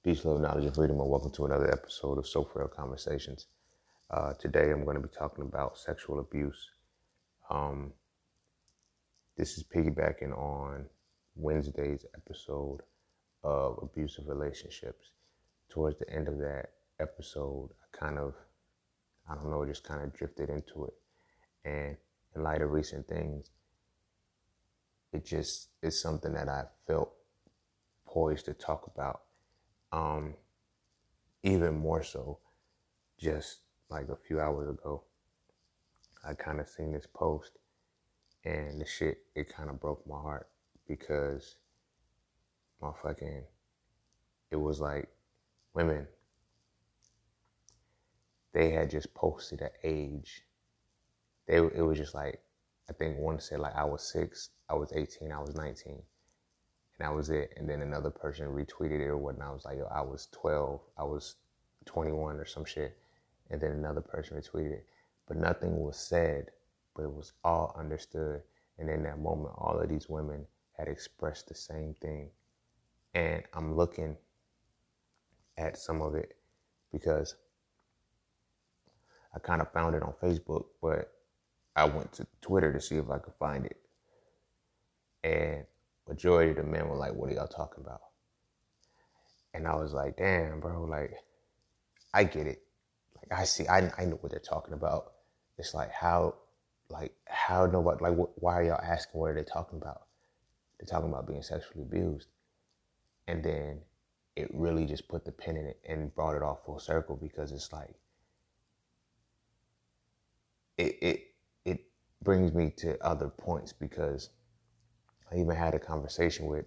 Peace, love, knowledge, and freedom, and welcome to another episode of Frail Conversations. Today, I'm going to be talking about sexual abuse. Um, this is piggybacking on Wednesday's episode of abusive relationships. Towards the end of that episode, just kind of drifted into it. And in light of recent things, it just is something that I felt poised to talk about. Even more so, just like a few hours ago, I kind of seen this post, and it kind of broke my heart because it was like women, they had just posted an age. It was just like, I think one said like I was 6, I was 18, I was 19, and that was it. And then another person retweeted it or whatnot. I was like, yo, I was 12, I was 21 or some shit. And then another person retweeted it. But nothing was said, but it was all understood. And in that moment, all of these women had expressed the same thing. And I'm looking at some of it because I kind of found it on Facebook, but I went to Twitter to see if I could find it. And majority of the men were like, what are y'all talking about? And I was like, damn, bro, like, I get it. Like, I know what they're talking about. It's like, how nobody, like, why are y'all asking what are they talking about? They're talking about being sexually abused. And then it really just put the pin in it and brought it all full circle, because it's like, it brings me to other points, because I even had a conversation with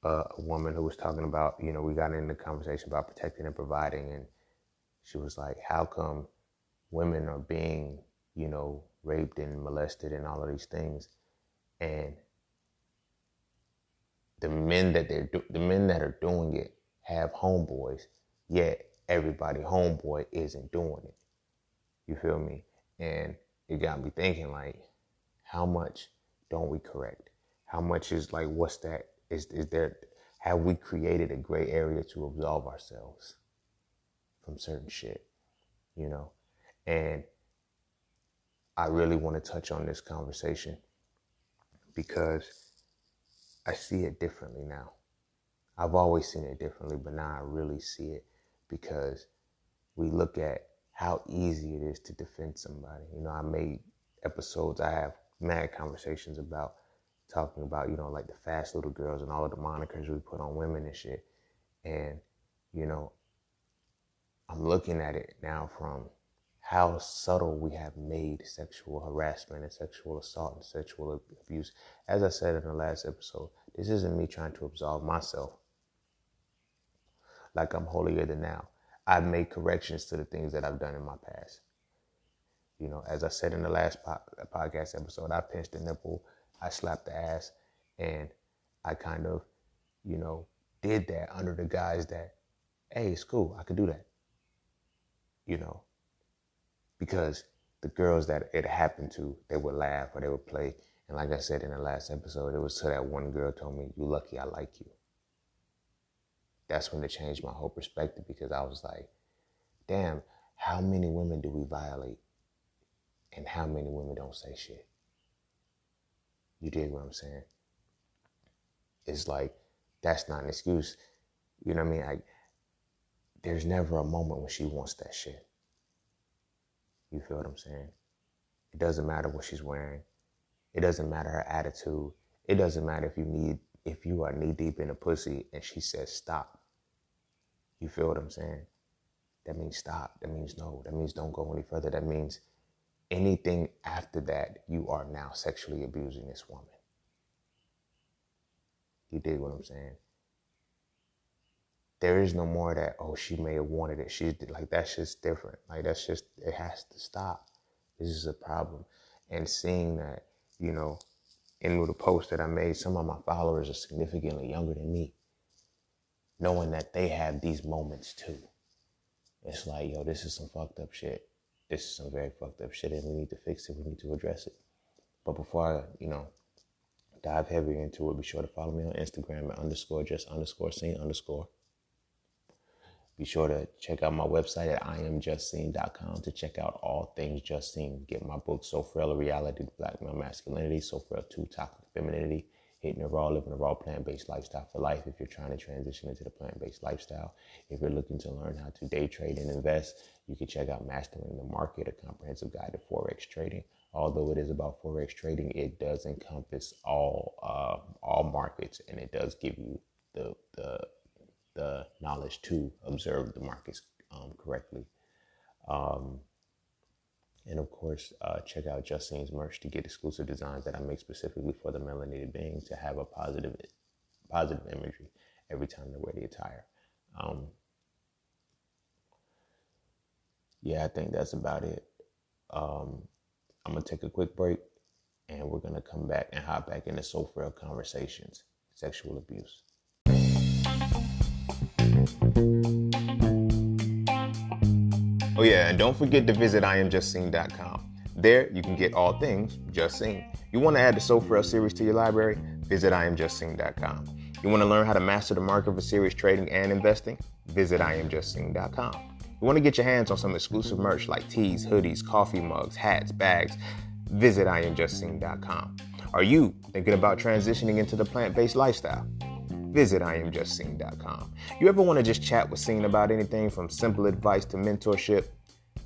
a woman who was talking about, we got into the conversation about protecting and providing, and she was like, how come women are being, raped and molested and all of these things, and the men that are doing it have homeboys, yet everybody homeboy isn't doing it. You feel me? And it got me thinking, like, how much don't we correct? How much is like, what's that? Is there, have we created a gray area to absolve ourselves from certain shit, And I really want to touch on this conversation because I see it differently now. I've always seen it differently, but now I really see it, because we look at how easy it is to defend somebody. I made episodes, I have mad conversations about talking about, like the fast little girls and all of the monikers we put on women and shit. And, I'm looking at it now from how subtle we have made sexual harassment and sexual assault and sexual abuse. As I said in the last episode, this isn't me trying to absolve myself like I'm holier than thou. I've made corrections to the things that I've done in my past. As I said in the last podcast episode, I pinched the nipple, I slapped the ass, and I kind of, did that under the guise that, hey, it's cool, I could do that. Because the girls that it happened to, they would laugh or they would play. And like I said in the last episode, it was to that one girl told me, you lucky I like you. That's when it changed my whole perspective, because I was like, damn, how many women do we violate? And how many women don't say shit? You dig what I'm saying? It's like, that's not an excuse. You know what I mean? Like, there's never a moment when she wants that shit. You feel what I'm saying? It doesn't matter what she's wearing. It doesn't matter her attitude. It doesn't matter if you are knee deep in a pussy and she says stop. You feel what I'm saying? That means stop. That means no. That means don't go any further. That means anything after that, you are now sexually abusing this woman. You dig what I'm saying? There is no more that, oh, she may have wanted it. She's like, that's just different. Like, it has to stop. This is a problem. And seeing that, in the post that I made, some of my followers are significantly younger than me, knowing that they have these moments too. It's like, yo, this is some fucked up shit. This is some very fucked up shit, and we need to fix it. We need to address it. But before I, dive heavier into it, be sure to follow me on Instagram at _just_scene_. Be sure to check out my website at IamJustSeen.com to check out all things Just Seen. Get my book, So Frail, A Reality to Black Male Masculinity, So Frail 2, Toxic Femininity, Hitting the Raw, Living a Raw, Plant-Based Lifestyle for Life if you're trying to transition into the plant-based lifestyle. If you're looking to learn how to day trade and invest, you can check out Mastering the Market, a comprehensive guide to Forex trading. Although it is about Forex trading, it does encompass all markets, and it does give you the knowledge to observe the markets correctly. And of course, check out Just Seen's merch to get exclusive designs that I make specifically for the melanated being to have a positive imagery every time they wear the attire. Yeah, I think that's about it. I'm going to take a quick break, and we're going to come back and hop back into So Frail Conversations, Sexual Abuse. Oh yeah, and don't forget to visit IamJustSeen.com. There, you can get all things Just Seen. You want to add the So Frail series to your library? Visit IamJustSeen.com. You want to learn how to master the market for serious trading and investing? Visit IamJustSeen.com. You want to get your hands on some exclusive merch like tees, hoodies, coffee mugs, hats, bags? Visit IamJustSeen.com. Are you thinking about transitioning into the plant-based lifestyle? Visit IamJustSeen.com. You ever want to just chat with Seen about anything from simple advice to mentorship?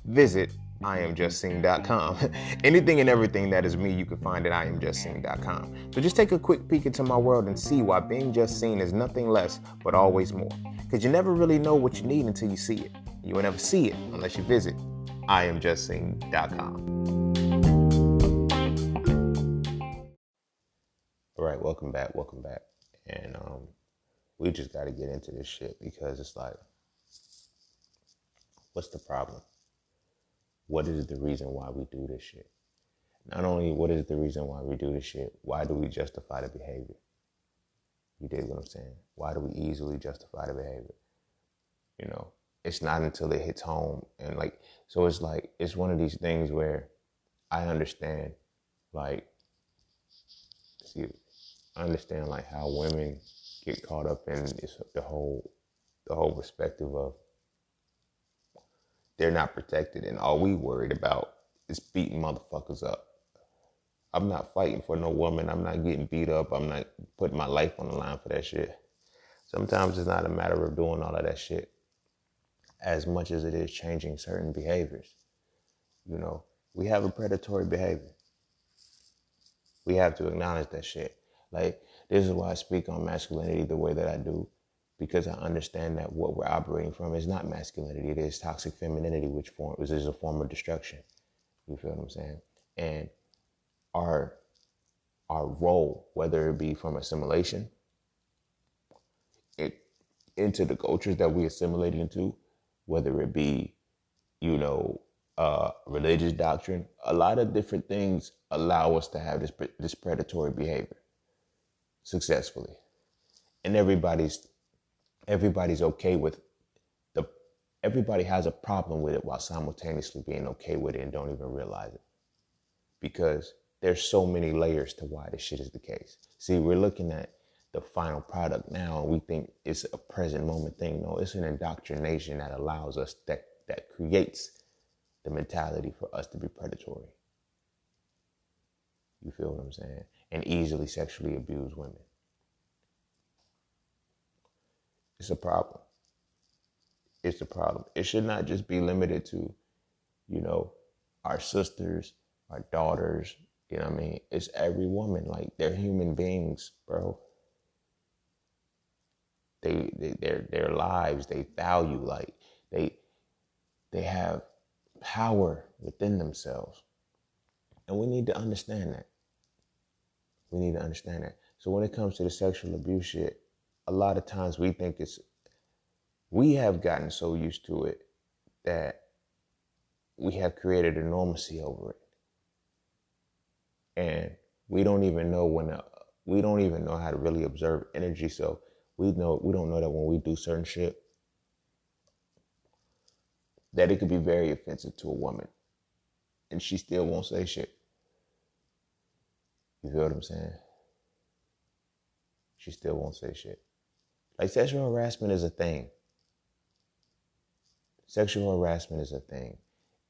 Visit IamJustSeen.com. Anything and everything that is me, you can find at IamJustSeen.com. So just take a quick peek into my world and see why being just seen is nothing less but always more. Because you never really know what you need until you see it. You will never see it unless you visit IamJustSeen.com. All right, welcome back. And we just got to get into this shit because it's like, what's the problem? What is the reason why we do this shit? Not only what is the reason why we do this shit, why do we justify the behavior? You dig what I'm saying? Why do we easily justify the behavior? You know, it's not until it hits home. And like, so it's like, it's one of these things where I understand, like, I understand like how women get caught up in the whole perspective of they're not protected and all we worried about is beating motherfuckers up. I'm not fighting for no woman. I'm not getting beat up. I'm not putting my life on the line for that shit. Sometimes it's not a matter of doing all of that shit as much as it is changing certain behaviors. You know, we have a predatory behavior. We have to acknowledge that shit. Like, this is why I speak on masculinity the way that I do, because I understand that what we're operating from is not masculinity. It is toxic femininity, which is a form of destruction. You feel what I'm saying? And our role, whether it be from assimilation into the cultures that we assimilate into, whether it be, you know, religious doctrine, a lot of different things allow us to have this predatory behavior successfully. And everybody's okay with everybody has a problem with it while simultaneously being okay with it and don't even realize it. Because there's so many layers to why this shit is the case. See, we're looking at the final product now and we think it's a present moment thing. No, it's an indoctrination that allows us, that creates the mentality for us to be predatory. You feel what I'm saying? And easily sexually abuse women. It's a problem. It's a problem. It should not just be limited to, you know, our sisters, our daughters, you know what I mean? It's every woman. Like, they're human beings, bro. Their lives, they value, like, they have power within themselves. And we need to understand that. We need to understand that. So when it comes to the sexual abuse shit, a lot of times we have gotten so used to it that we have created a normalcy over it. And we don't even know how to really observe energy. So we don't know that when we do certain shit, that it could be very offensive to a woman and she still won't say shit. You feel what I'm saying? She still won't say shit. Like, sexual harassment is a thing. Sexual harassment is a thing.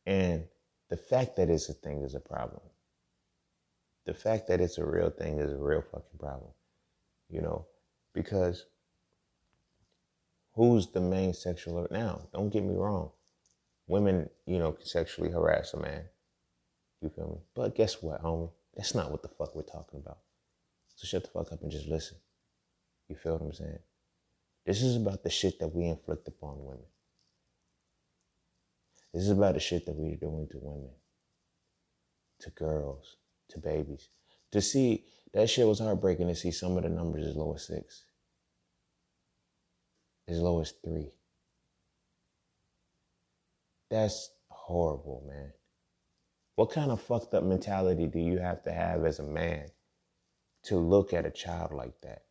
And the fact that it's a thing is a problem. The fact that it's a real thing is a real fucking problem. You know, because who's the main sexual? Now, don't get me wrong. Women, can sexually harass a man. You feel me? But guess what, homie? That's not what the fuck we're talking about. So shut the fuck up and just listen. You feel what I'm saying? This is about the shit that we inflict upon women. This is about the shit that we're doing to women, to girls, to babies. To see, that shit was heartbreaking to see some of the numbers as low as 6. As low as 3. That's horrible, man. What kind of fucked up mentality do you have to have as a man to look at a child like that?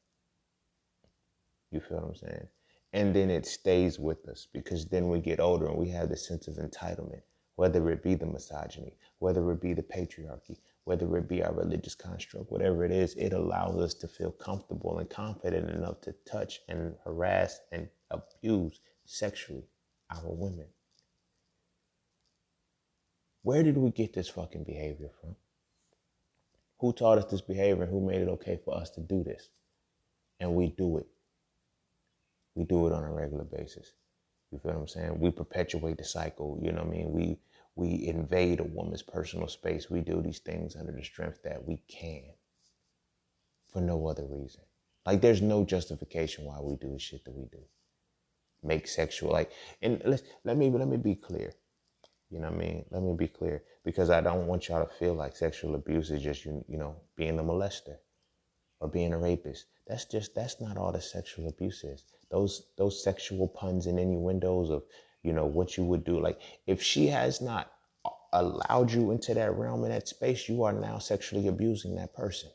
You feel what I'm saying? And then it stays with us because then we get older and we have this sense of entitlement, whether it be the misogyny, whether it be the patriarchy, whether it be our religious construct, whatever it is, it allows us to feel comfortable and confident enough to touch and harass and abuse sexually our women. Where did we get this fucking behavior from? Who taught us this behavior and who made it okay for us to do this? And we do it. We do it on a regular basis. You feel what I'm saying? We perpetuate the cycle. You know what I mean? We invade a woman's personal space. We do these things under the strength that we can for no other reason. Like there's no justification why we do the shit that we do. Make sexual, and let me be clear. You know what I mean? Let me be clear because I don't want y'all to feel like sexual abuse is just, being a molester or being a rapist. That's not all the sexual abuse is. Those sexual puns and innuendos of, what you would do. Like if she has not allowed you into that realm and that space, you are now sexually abusing that person.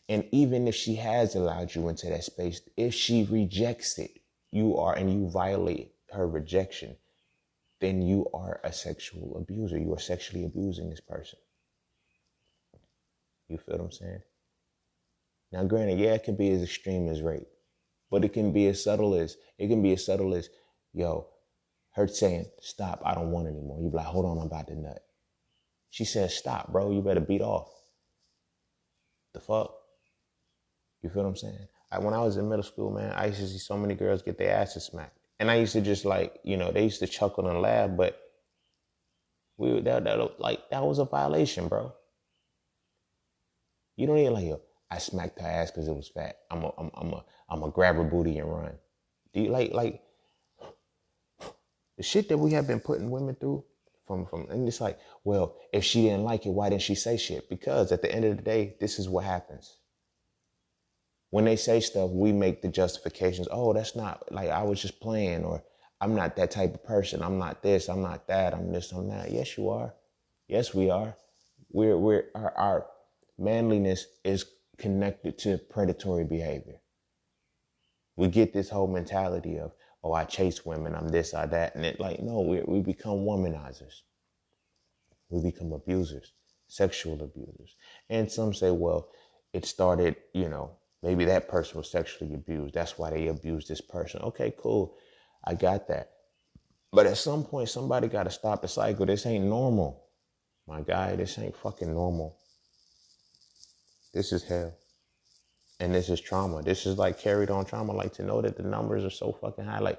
And even if she has allowed you into that space, if she rejects it, and you violate her rejection, then you are a sexual abuser. You are sexually abusing this person. You feel what I'm saying? Now, granted, yeah, it can be as extreme as rape, but it can be as subtle as, yo, her saying, stop, I don't want it anymore. You be like, hold on, I'm about to nut. She says, stop, bro, you better beat off. The fuck? You feel what I'm saying? When I was in middle school, man, I used to see so many girls get their asses smacked. And I used to just they used to chuckle and laugh, but that was a violation, bro. You don't even yo, I smacked her ass because it was fat. I'm a grab her booty and run. Do you like the shit that we have been putting women through from and it's like, well, if she didn't like it, why didn't she say shit? Because at the end of the day, this is what happens. When they say stuff, we make the justifications. Oh, that's not I was just playing, or I'm not that type of person. I'm not this, I'm not that, I'm this, I'm that. Yes, you are. Yes, we are. Our manliness is connected to predatory behavior. We get this whole mentality of, oh, I chase women, I'm this, I that. And no, we become womanizers. We become abusers, sexual abusers. And some say, well, it started, maybe that person was sexually abused. That's why they abused this person. Okay, cool. I got that. But at some point, somebody got to stop the cycle. This ain't normal. My guy, this ain't fucking normal. This is hell. And this is trauma. This is carried on trauma. To know that the numbers are so fucking high.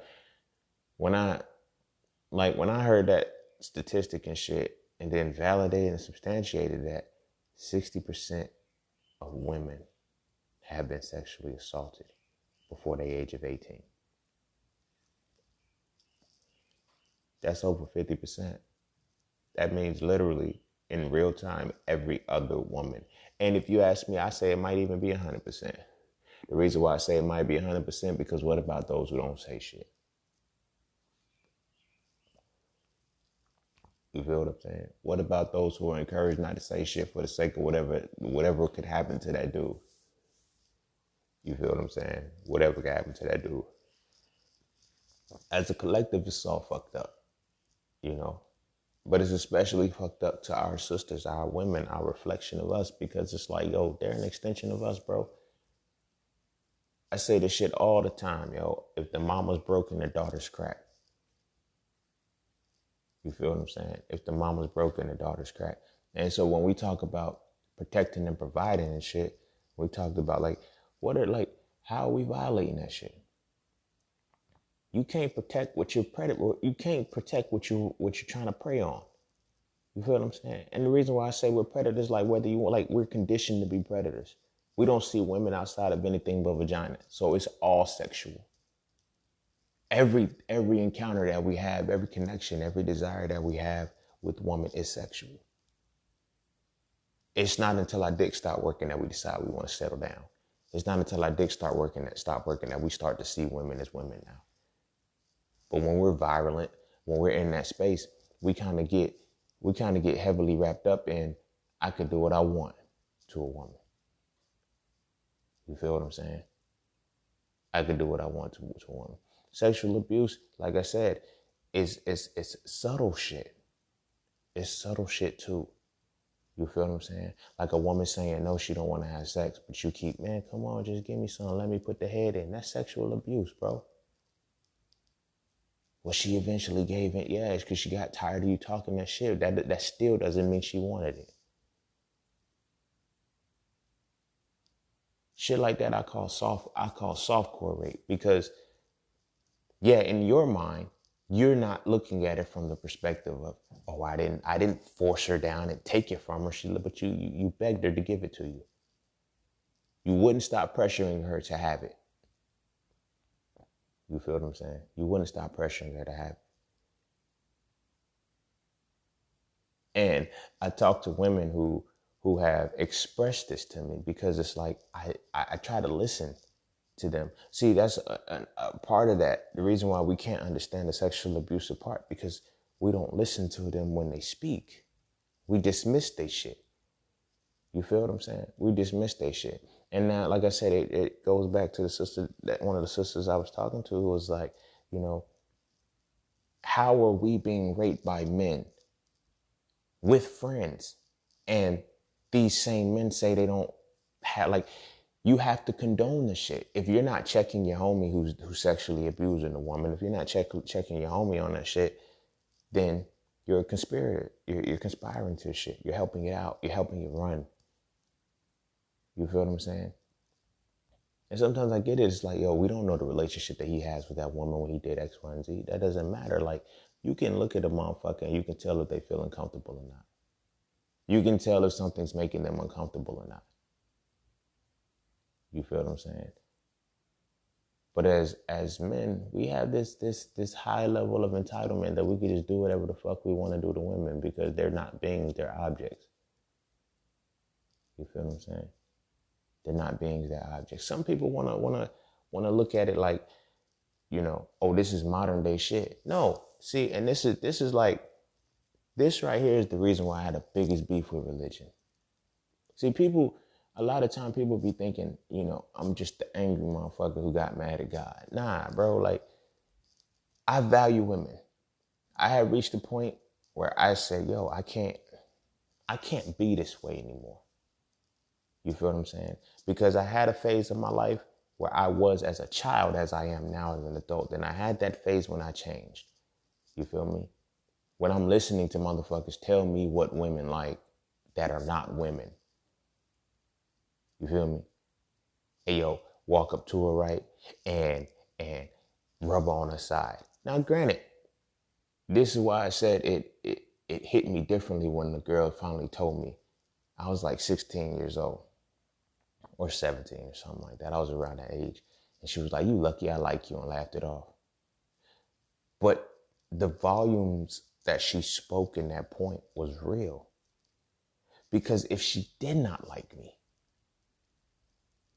When I heard that statistic and shit and then validated and substantiated that 60% of women have been sexually assaulted before the age of 18. That's over 50%. That means literally in real time, every other woman. And if you ask me, I say it might even be 100%. The reason why I say it might be 100% because what about those who don't say shit? You feel what I'm saying? What about those who are encouraged not to say shit for the sake of whatever could happen to that dude? You feel what I'm saying? Whatever could happen to that dude. As a collective, it's all fucked up, But it's especially fucked up to our sisters, our women, our reflection of us, because it's yo, they're an extension of us, bro. I say this shit all the time, yo. If the mama's broken, the daughter's cracked. You feel what I'm saying? If the mama's broken, the daughter's cracked. And so when we talk about protecting and providing and shit, we talked about like, how are we violating that shit? You can't protect what you're predator. You can't protect what you're trying to prey on. You feel what I'm saying? And the reason why I say we're predators, like whether you want, like we're conditioned to be predators. We don't see women outside of anything but vagina. So it's all sexual. Every encounter that we have, every connection, every desire that we have with woman is sexual. It's not until our dick start working that we decide we want to settle down. It's not until our dick stop working that we start to see women as women now. But when we're virulent, when we're in that space, we kind of get heavily wrapped up in, I could do what I want to a woman. You feel what I'm saying? I could do what I want to a woman. Sexual abuse, like I said, is subtle shit. It's subtle shit too. You feel what I'm saying? Like a woman saying no, she don't want to have sex, but you keep, man, come on, just give me some. Let me put the head in. That's sexual abuse, bro. Well, she eventually gave in. Yeah, it's because she got tired of you talking that shit. That still doesn't mean she wanted it. Shit like that I call softcore rape, because yeah, in your mind, you're not looking at it from the perspective of, oh, I didn't force her down and take it from her. But you begged her to give it to you. You wouldn't stop pressuring her to have it. You feel what I'm saying? You wouldn't stop pressuring her to have it. And I talk to women who have expressed this to me, because it's like I try to listen to them. See, that's a part of that. The reason why we can't understand the sexual abuse part, because we don't listen to them when they speak. We dismiss their shit. You feel what I'm saying? We dismiss their shit. And now, like I said, it goes back to the sister, that one of the sisters I was talking to, who was like, you know, how are we being raped by men with friends? And these same men say they don't have, like, you have to condone the shit. If you're not checking your homie who's sexually abusing a woman, if you're not checking your homie on that shit, then you're a conspirator. You're conspiring to shit. You're helping it out. You're helping it run. You feel what I'm saying? And sometimes I get it. It's like, yo, we don't know the relationship that he has with that woman when he did X, Y, and Z. That doesn't matter. Like, you can look at a motherfucker and you can tell if they feel uncomfortable or not. You can tell if something's making them uncomfortable or not. You feel what I'm saying? But as men, we have this high level of entitlement that we could just do whatever the fuck we want to do to women, because they're not beings, they're objects. You feel what I'm saying? They're not beings, they're objects. Some people wanna look at it like, you know, oh, this is modern day shit. No, see, and this is like, this right here is the reason why I had the biggest beef with religion. See, a lot of time people be thinking, you know, I'm just the angry motherfucker who got mad at God. Nah, bro, like, I value women. I have reached a point where I say, yo, I can't be this way anymore. You feel what I'm saying? Because I had a phase of my life where I was as a child as I am now as an adult. And I had that phase when I changed. You feel me? When I'm listening to motherfuckers tell me what women like that are not women. You feel me? Hey, yo, walk up to her, right? And rub on her side. Now, granted, this is why I said it hit me differently when the girl finally told me. I was like 16 years old or 17 or something like that. I was around that age. And she was like, you lucky I like you, and laughed it off. But the volumes that she spoke in that point was real. Because if she did not like me,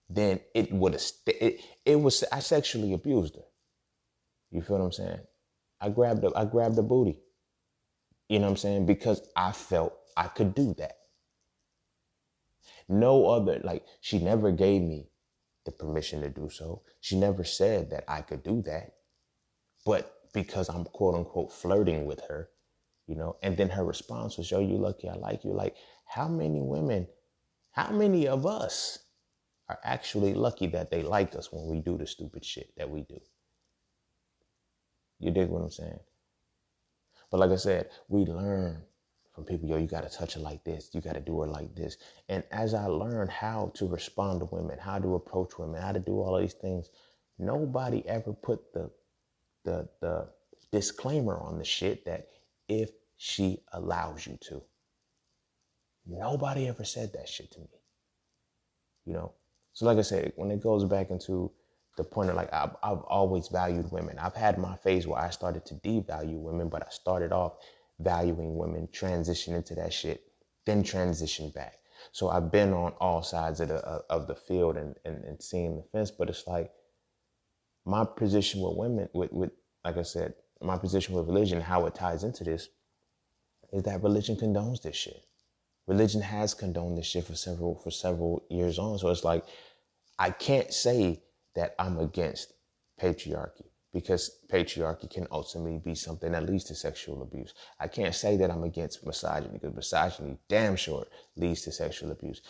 then it would have I sexually abused her. You feel what I'm saying? I grabbed the booty. You know what I'm saying? Because I felt I could do that. No other, like, she never gave me the permission to do so. She never said that I could do that. But because I'm quote unquote flirting with her, you know, and then her response was, yo, you lucky I like you. Like, how many of us are actually lucky that they like us when we do the stupid shit that we do. You dig what I'm saying? But like I said, we learn from people, yo, you got to touch her like this. You got to do her like this. And as I learned how to respond to women, how to approach women, how to do all of these things, nobody ever put the disclaimer on the shit that if she allows you to. Nobody ever said that shit to me. You know? So like I said, when it goes back into the point of like, I've always valued women. I've had my phase where I started to devalue women, but I started off valuing women, transition into that shit, then transition back. So I've been on all sides of the field and seeing the fence, but it's like my position with women, with like I said, my position with religion, how it ties into this is that religion condones this shit. Religion has condoned this shit for several years on. So it's like, I can't say that I'm against patriarchy because patriarchy can ultimately be something that leads to sexual abuse. I can't say that I'm against misogyny because misogyny damn sure leads to sexual abuse.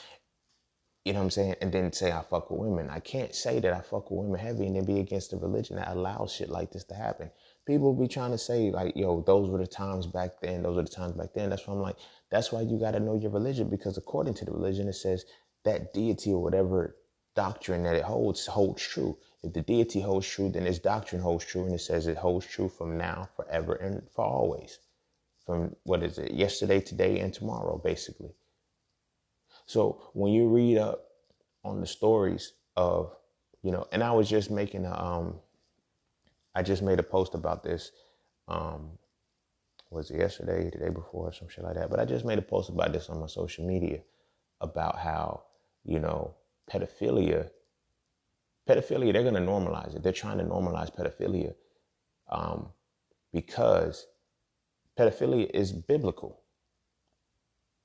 You know what I'm saying? And then say I fuck with women. I can't say that I fuck with women heavy and then be against a religion that allows shit like this to happen. People be trying to say like, yo, those were the times back then. Those are the times back then. That's why I'm like, that's why you got to know your religion, because according to the religion, it says that deity or whatever doctrine that it holds true. If the deity holds true, then its doctrine holds true. And it says it holds true from now, forever, and for always. From, what is it? Yesterday, today, and tomorrow, basically. So when you read up on the stories of, you know, and I was just making I just made a post about this. Was it yesterday, the day before, some shit like that? But I just made a post about this on my social media about how, you know, pedophilia, they're going to normalize it. They're trying to normalize pedophilia because pedophilia is biblical.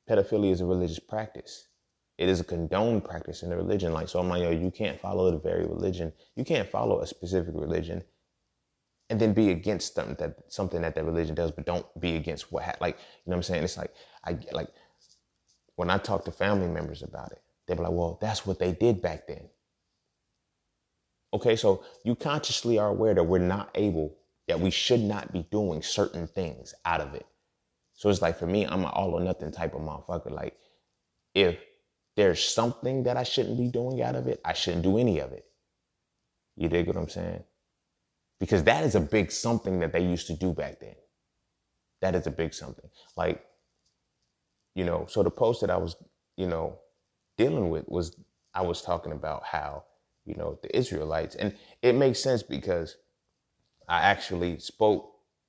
Pedophilia is a religious practice. It is a condoned practice in the religion. Like, so I'm like, yo, you can't follow the very religion. You can't follow a specific religion and then be against something that religion does, but don't be against like, you know what I'm saying? It's like, when I talk to family members about it, they be like, well, that's what they did back then. Okay, so you consciously are aware that that we should not be doing certain things out of it. So it's like, for me, I'm an all or nothing type of motherfucker. Like, if there's something that I shouldn't be doing out of it, I shouldn't do any of it. You dig what I'm saying? Because that is a big something that they used to do back then. That is a big something. Like, you know, so the post that I was, you know, dealing with was, I was talking about how, you know, the Israelites, and it makes sense because I actually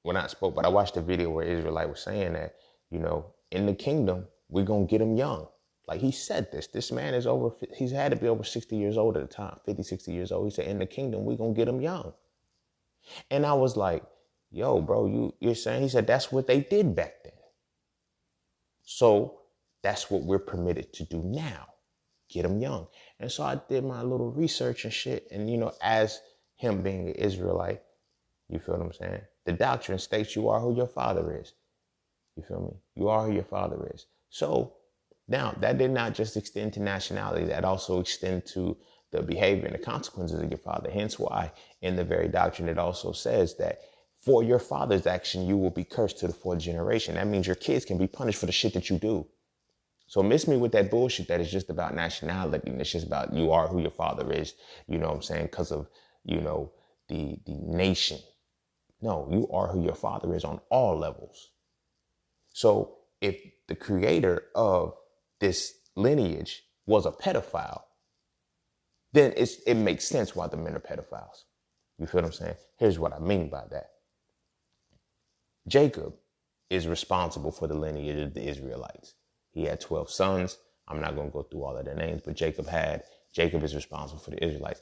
but I watched a video where Israelite was saying that, you know, in the kingdom, we're going to get them young. Like, he said this man is he's had to be over 60 years old at the time, 50, 60 years old. He said, in the kingdom, we're going to get them young. And I was like, yo, bro, you're saying, he said, that's what they did back then. So that's what we're permitted to do now. Get them young. And so I did my little research and shit. And, you know, as him being an Israelite, you feel what I'm saying? The doctrine states you are who your father is. You feel me? You are who your father is. So now that did not just extend to nationality. That also extend to the behavior and the consequences of your father. Hence why in the very doctrine, it also says that for your father's action, you will be cursed to the fourth generation. That means your kids can be punished for the shit that you do. So miss me with that bullshit that is just about nationality and it's just about you are who your father is, you know what I'm saying, because of, you know, the nation. No, you are who your father is on all levels. So if the creator of this lineage was a pedophile, then it makes sense why the men are pedophiles. You feel what I'm saying? Here's what I mean by that. Jacob is responsible for the lineage of the Israelites. He had 12 sons. I'm not going to go through all of their names, but Jacob is responsible for the Israelites.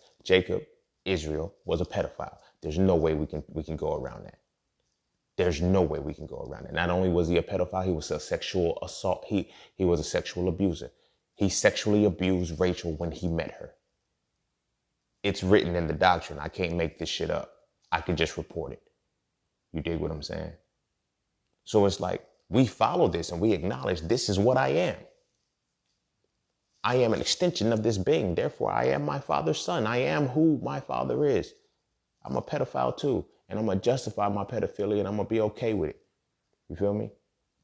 Israel was a pedophile. There's no way we can go around that. There's no way we can go around it. Not only was he a pedophile, he was a sexual assault. He was a sexual abuser. He sexually abused Rachel when he met her. It's written in the doctrine. I can't make this shit up. I can just report it. You dig what I'm saying? So it's like, we follow this and we acknowledge this is what I am. I am an extension of this being. Therefore, I am my father's son. I am who my father is. I'm a pedophile too. And I'm going to justify my pedophilia and I'm going to be okay with it. You feel me?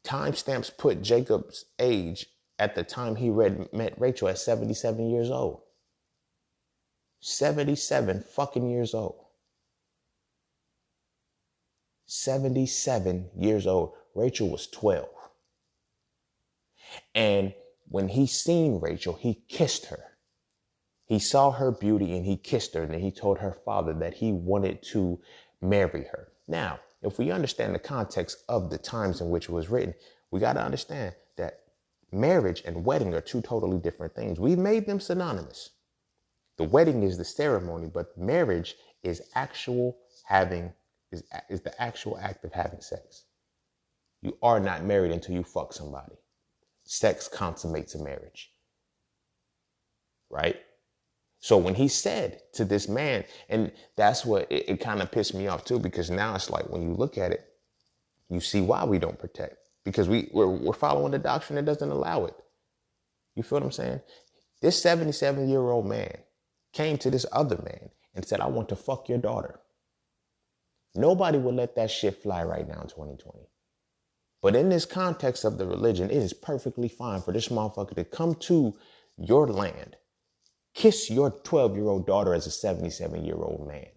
Timestamps put Jacob's age at the time he met Rachel at 77 years old. 77 fucking years old. 77 years old. Rachel was 12. And when he seen Rachel, he kissed her. He saw her beauty and he kissed her. And then he told her father that he wanted to marry her. Now, if we understand the context of the times in which it was written, we got to understand that marriage and wedding are two totally different things. We made them synonymous. The wedding is the ceremony, but marriage is the actual act of having sex. You are not married until you fuck somebody. Sex consummates a marriage. Right? So when he said to this man, and that's what it kind of pissed me off too, because now it's like when you look at it, you see why we don't protect. Because we're following the doctrine that doesn't allow it. You feel what I'm saying? This 77-year-old man came to this other man and said, I want to fuck your daughter. Nobody would let that shit fly right now in 2020. But in this context of the religion, it is perfectly fine for this motherfucker to come to your land, kiss your 12-year-old daughter as a 77-year-old man,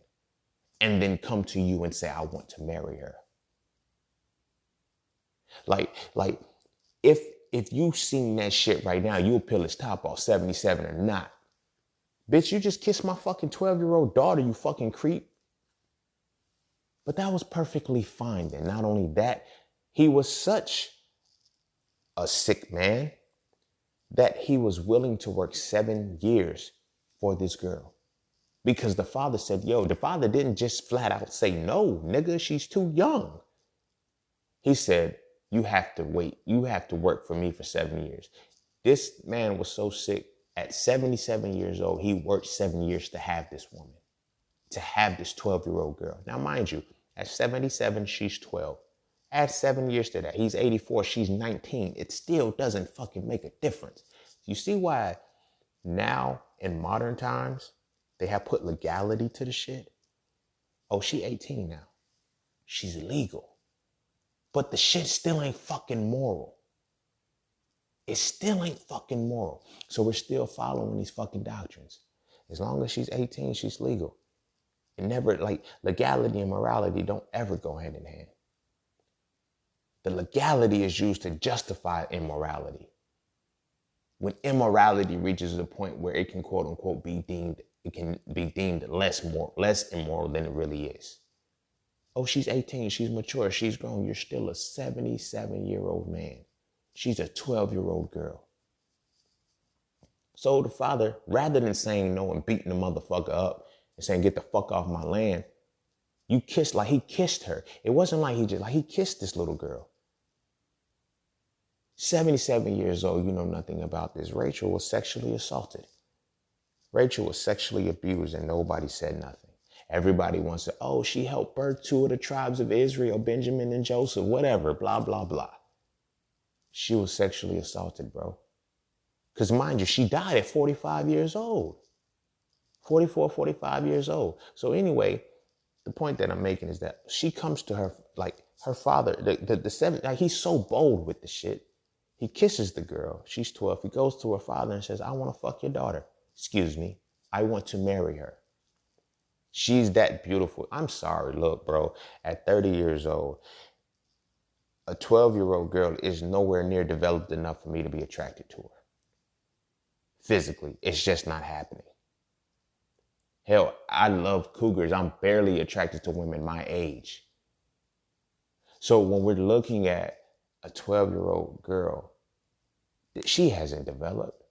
and then come to you and say, I want to marry her. Like if you seen that shit right now, you'll peel his top off, 77 or not. Bitch, you just kissed my fucking 12-year-old daughter, you fucking creep. But that was perfectly fine then. Not only that, he was such a sick man that he was willing to work 7 years for this girl. Because the father said, the father didn't just flat out say, no, nigga, she's too young. He said, you have to wait. You have to work for me for 7 years. This man was so sick. At 77 years old, he worked 7 years to have this woman, to have this 12-year-old girl. Now, mind you, at 77, she's 12. Add 7 years to that. He's 84. She's 19. It still doesn't fucking make a difference. You see why now in modern times, they have put legality to the shit? Oh, she 18 now. She's legal. But the shit still ain't fucking moral. It still ain't fucking moral. So we're still following these fucking doctrines. As long as she's 18, she's legal. It never, legality and morality don't ever go hand in hand. The legality is used to justify immorality. When immorality reaches a point where it can quote unquote be deemed less immoral than it really is. Oh, she's 18, she's mature, she's grown. You're still a 77-year-old man. She's a 12-year-old girl. So the father, rather than saying no and beating the motherfucker up and saying, get the fuck off my land, he kissed her. It wasn't like he kissed this little girl. 77 years old, you know nothing about this. Rachel was sexually assaulted. Rachel was sexually abused and nobody said nothing. Everybody wants to, she helped birth 2 of the tribes of Israel, Benjamin and Joseph, whatever, blah, blah, blah. She was sexually assaulted, bro. Because mind you, she died at 45 years old. 44, 45 years old. So anyway, the point that I'm making is that she comes to her, her father, he's so bold with the shit. He kisses the girl. She's 12. He goes to her father and says, I want to fuck your daughter. Excuse me. I want to marry her. She's that beautiful. I'm sorry. Look, bro, at 30 years old, a 12-year-old girl is nowhere near developed enough for me to be attracted to her. Physically, it's just not happening. Hell, I love cougars. I'm barely attracted to women my age. So when we're looking at a 12-year-old girl, she hasn't developed.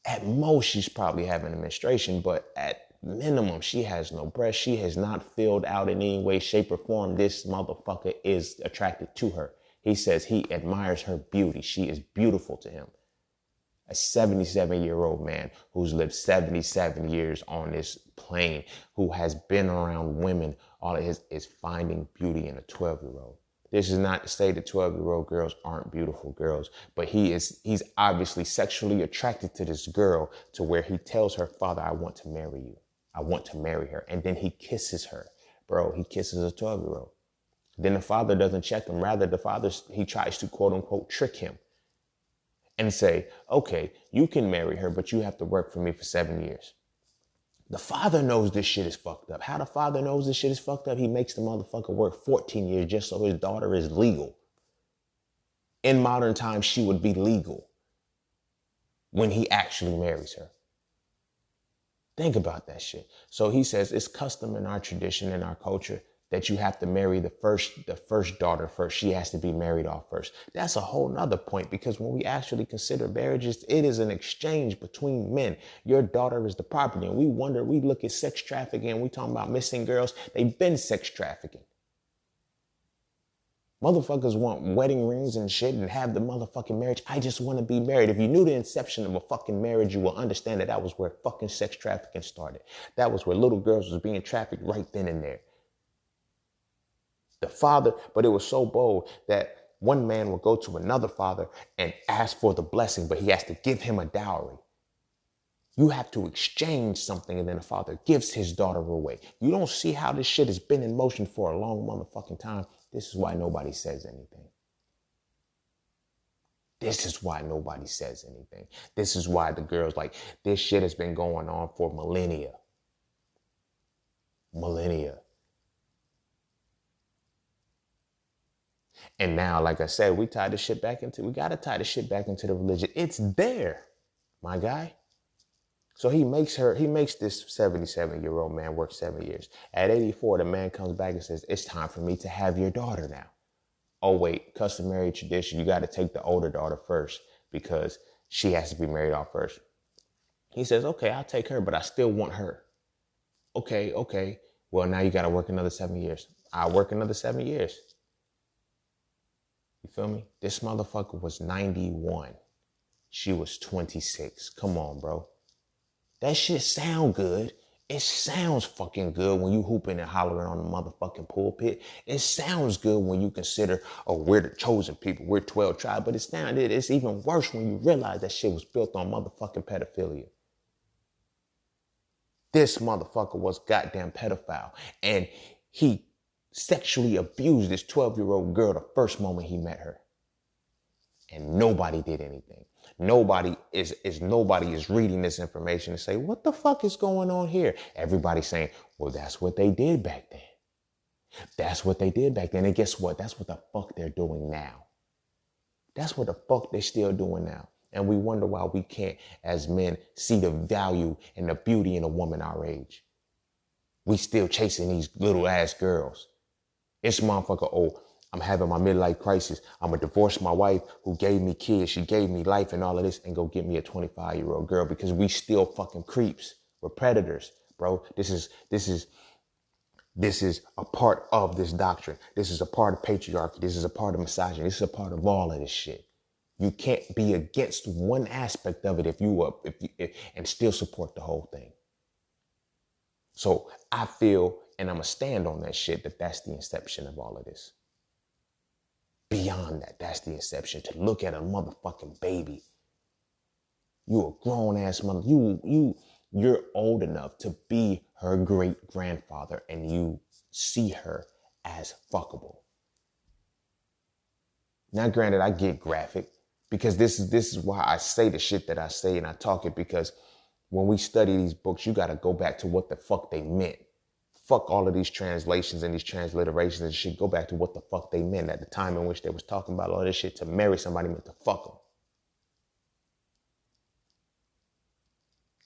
At most, she's probably having a menstruation, but at minimum, she has no breast. She has not filled out in any way, shape, or form. This motherfucker is attracted to her. He says he admires her beauty. She is beautiful to him. A 77-year-old man who's lived 77 years on this plane, who has been around women, all of his is finding beauty in a 12-year-old. This is not to say that 12-year-old girls aren't beautiful girls, but he's obviously sexually attracted to this girl to where he tells her, Father, I want to marry you. I want to marry her. And then he kisses her. Bro, he kisses a 12-year-old. Then the father doesn't check him. Rather, he tries to quote unquote trick him and say, okay, you can marry her, but you have to work for me for 7 years. The father knows this shit is fucked up. How the father knows this shit is fucked up? He makes the motherfucker work 14 years just so his daughter is legal. In modern times, she would be legal when he actually marries her. Think about that shit. So he says it's custom in our tradition, in our culture, that you have to marry the first daughter first. She has to be married off first. That's a whole nother point, because when we actually consider marriages, it is an exchange between men. Your daughter is the property. And we look at sex trafficking, we talking about missing girls. They've been sex trafficking. Motherfuckers want wedding rings and shit and have the motherfucking marriage. I just want to be married. If you knew the inception of a fucking marriage, you will understand that was where fucking sex trafficking started. That was where little girls was being trafficked right then and there. The father, but it was so bold that one man will go to another father and ask for the blessing, but he has to give him a dowry. You have to exchange something, and then the father gives his daughter away. You don't see how this shit has been in motion for a long motherfucking time. This is why nobody says anything. This is why nobody says anything. This is why the girls, like, this shit has been going on for millennia. Millennia. And now, like I said, we got to tie the shit back into the religion. It's there, my guy. So he makes this 77-year-old man work 7 years. At 84, the man comes back and says, it's time for me to have your daughter now. Oh, wait, customary tradition. You got to take the older daughter first because she has to be married off first. He says, okay, I'll take her, but I still want her. Okay. Well, now you got to work another 7 years. I'll work another 7 years. You feel me? This motherfucker was 91. She was 26. Come on, bro. That shit sound good. It sounds fucking good when you hooping and hollering on the motherfucking pulpit. It sounds good when you consider, oh, we're the chosen people. We're 12 tribes. But it's even worse when you realize that shit was built on motherfucking pedophilia. This motherfucker was goddamn pedophile. And he sexually abused this 12-year-old girl the first moment he met her. And nobody did anything. Nobody is reading this information and say, what the fuck is going on here? Everybody's saying, well, that's what they did back then. That's what they did back then. And guess what? That's what the fuck they're doing now. That's what the fuck they're still doing now. And we wonder why we can't, as men, see the value and the beauty in a woman our age. We still chasing these little ass girls. It's motherfucker, oh, I'm having my midlife crisis. I'm going to divorce my wife who gave me kids. She gave me life and all of this, and go get me a 25-year-old girl, because we still fucking creeps. We're predators, bro. This is a part of this doctrine. This is a part of patriarchy. This is a part of misogyny. This is a part of all of this shit. You can't be against one aspect of it and still support the whole thing. So I feel, and I'm going to stand on that shit, that's the inception of all of this. Beyond that, that's the inception. To look at a motherfucking baby. You a grown ass mother. You're old enough to be her great grandfather, and you see her as fuckable. Now, granted, I get graphic, because this is why I say the shit that I say, and I talk it, because when we study these books, you got to go back to what the fuck they meant. Fuck all of these translations and these transliterations and shit. Go back to what the fuck they meant at the time in which they was talking about all this shit. To marry somebody meant to fuck them.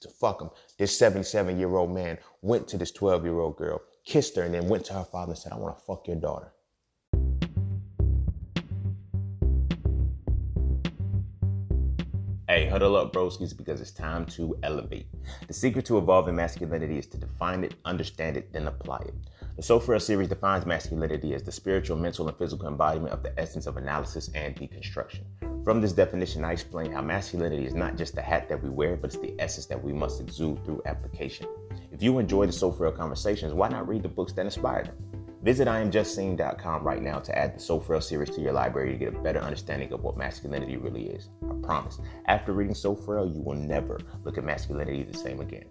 To fuck them. This 77-year-old man went to this 12-year-old girl, kissed her, and then went to her father and said, I want to fuck your daughter. Hey, huddle up, broskies, because it's time to elevate. The secret to evolving masculinity is to define it, understand it, then apply it. The So Frail series defines masculinity as the spiritual, mental, and physical embodiment of the essence of analysis and deconstruction. From this definition, I explain how masculinity is not just the hat that we wear, but it's the essence that we must exude through application. If you enjoy the So Frail conversations, why not read the books that inspire them? Visit IamJustSeen.com right now to add the So Frail series to your library to get a better understanding of what masculinity really is. I promise. After reading So Frail, you will never look at masculinity the same again.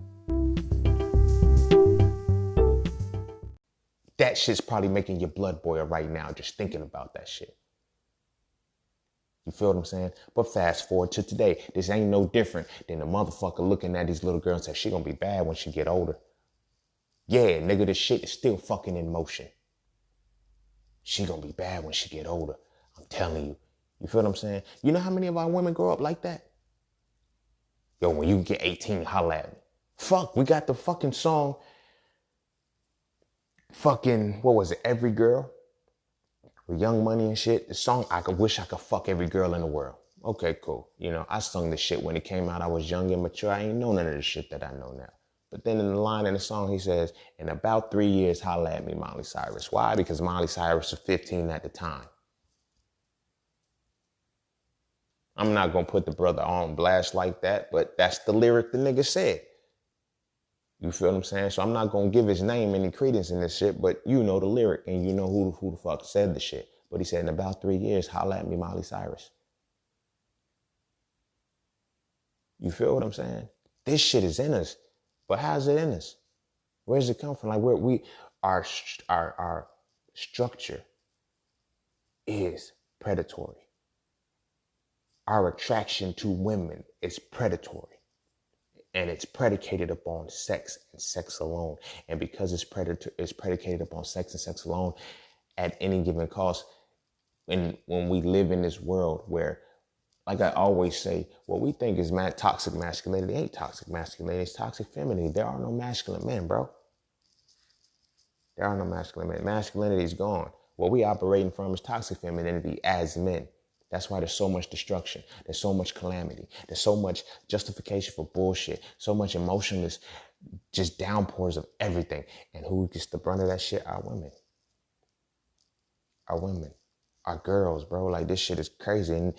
That shit's probably making your blood boil right now just thinking about that shit. You feel what I'm saying? But fast forward to today. This ain't no different than a motherfucker looking at these little girls and say she gonna be bad when she get older. Yeah, nigga, this shit is still fucking in motion. She gonna be bad when she get older. I'm telling you. You feel what I'm saying? You know how many of our women grow up like that? Yo, when you get 18, holla at me. Fuck, we got the fucking song. Fucking, what was it? Every Girl? With Young Money and shit. The song, I wish I could fuck every girl in the world. Okay, cool. You know, I sung this shit when it came out. I was young and mature. I ain't know none of the shit that I know now. But then in the line in the song, he says, in about 3 years, holla at me, Miley Cyrus. Why? Because Miley Cyrus was 15 at the time. I'm not going to put the brother on blast like that, but that's the lyric the nigga said. You feel what I'm saying? So I'm not going to give his name any credence in this shit, but you know the lyric and you know who the fuck said the shit. But he said, in about 3 years, holla at me, Miley Cyrus. You feel what I'm saying? This shit is in us. But how's it in us? Where does it come from? Like our structure is predatory. Our attraction to women is predatory. And it's predicated upon sex and sex alone. And because it's predicated upon sex and sex alone, at any given cost, when we live in this world where, like I always say, what we think is toxic masculinity ain't toxic masculinity. It's toxic femininity. There are no masculine men, bro. There are no masculine men. Masculinity is gone. What we operating from is toxic femininity as men. That's why there's so much destruction. There's so much calamity. There's so much justification for bullshit. So much emotionless, just downpours of everything. And who gets the brunt of that shit? Our women. Our women. Our girls, bro. Like, this shit is crazy. And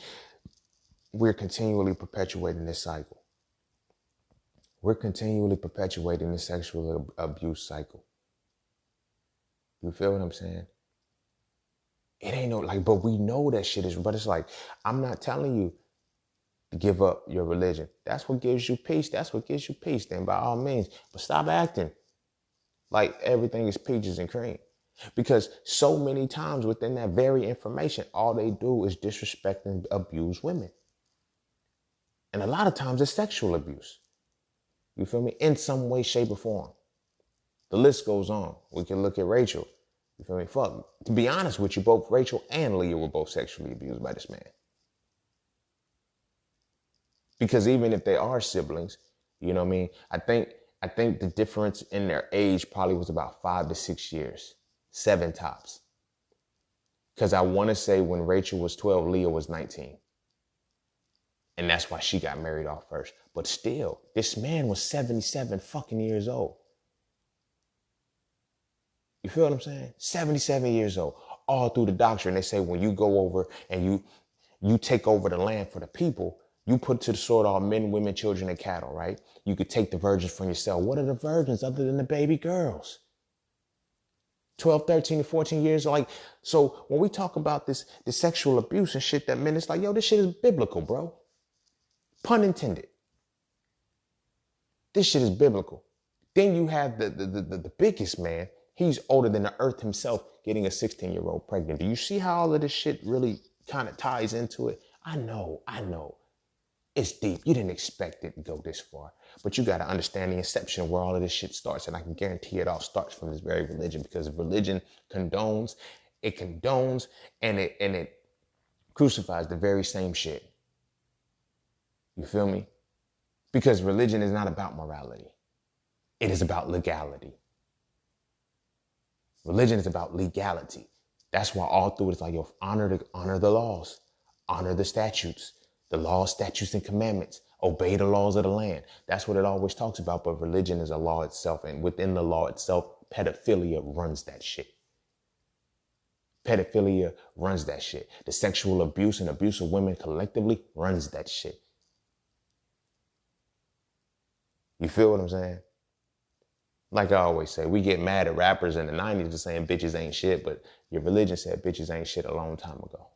we're continually perpetuating this cycle. We're continually perpetuating this sexual abuse cycle. You feel what I'm saying? It ain't no, like, but we know that shit is, but it's like, I'm not telling you to give up your religion. That's what gives you peace. That's what gives you peace, then, by all means. But stop acting like everything is peaches and cream. Because so many times within that very information, all they do is disrespect and abuse women. And a lot of times it's sexual abuse. You feel me? In some way, shape, or form. The list goes on. We can look at Rachel. You feel me? Fuck. To be honest with you, both Rachel and Leah were both sexually abused by this man. Because even if they are siblings, you know what I mean? I think the difference in their age probably was about 5 to 6 years. 7 tops. Because I want to say when Rachel was 12, Leah was 19. And that's why she got married off first. But still, this man was 77 fucking years old. You feel what I'm saying? 77 years old, all through the doctrine. They say when you go over and you take over the land for the people, you put to the sword all men, women, children, and cattle, right? You could take the virgins from yourself. What are the virgins other than the baby girls? 12, 13, and 14 years. Like, so when we talk about the sexual abuse and shit that men, it's like, yo, this shit is biblical, bro. Pun intended. This shit is biblical. Then you have the biggest man. He's older than the earth himself, getting a 16-year-old pregnant. Do you see how all of this shit really kind of ties into it? I know. It's deep. You didn't expect it to go this far. But you got to understand the inception of where all of this shit starts. And I can guarantee it all starts from this very religion, because religion condones and it crucifies the very same shit. You feel me? Because religion is not about morality. It is about legality. Religion is about legality. That's why all through it it's like, yo, honor the laws, honor the statutes, the laws, statutes, and commandments. Obey the laws of the land. That's what it always talks about. But religion is a law itself. And within the law itself, pedophilia runs that shit. Pedophilia runs that shit. The sexual abuse and abuse of women collectively runs that shit. You feel what I'm saying? Like I always say, we get mad at rappers in the 90s for saying bitches ain't shit, but your religion said bitches ain't shit a long time ago.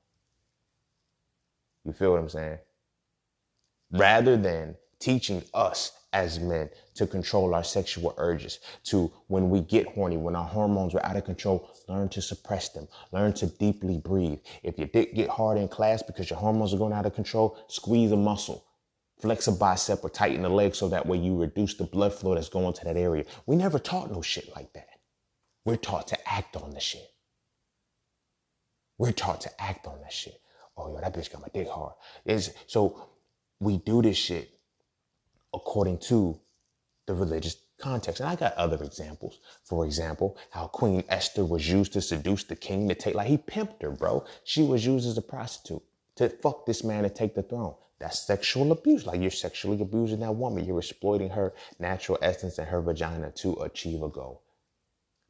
You feel what I'm saying? Rather than teaching us as men to control our sexual urges, to when we get horny, when our hormones are out of control, learn to suppress them, learn to deeply breathe. If your dick get hard in class because your hormones are going out of control, squeeze a muscle, flex a bicep or tighten the leg so that way you reduce the blood flow that's going to that area. We never taught no shit like that. We're taught to act on the shit. We're taught to act on that shit. Oh, yo, that bitch got my dick hard. So we do this shit according to the religious context. And I got other examples. For example, how Queen Esther was used to seduce the king to take, like he pimped her, bro. She was used as a prostitute to fuck this man and take the throne. That's sexual abuse. Like you're sexually abusing that woman. You're exploiting her natural essence and her vagina to achieve a goal.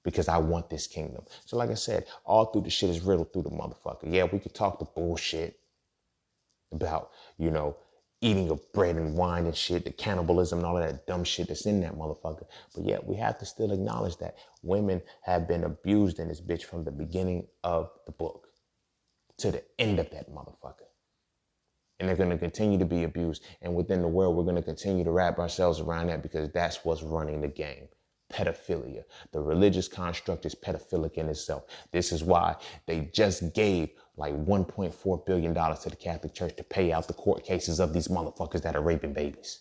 Because I want this kingdom. So like I said, all through the shit is riddled through the motherfucker. Yeah, we could talk the bullshit about, eating of bread and wine and shit, the cannibalism and all of that dumb shit that's in that motherfucker. But yet we have to still acknowledge that women have been abused in this bitch from the beginning of the book to the end of that motherfucker. And they're going to continue to be abused. And within the world, we're going to continue to wrap ourselves around that because that's what's running the game. Pedophilia. The religious construct is pedophilic in itself. This is why they just gave like $1.4 billion to the Catholic Church to pay out the court cases of these motherfuckers that are raping babies.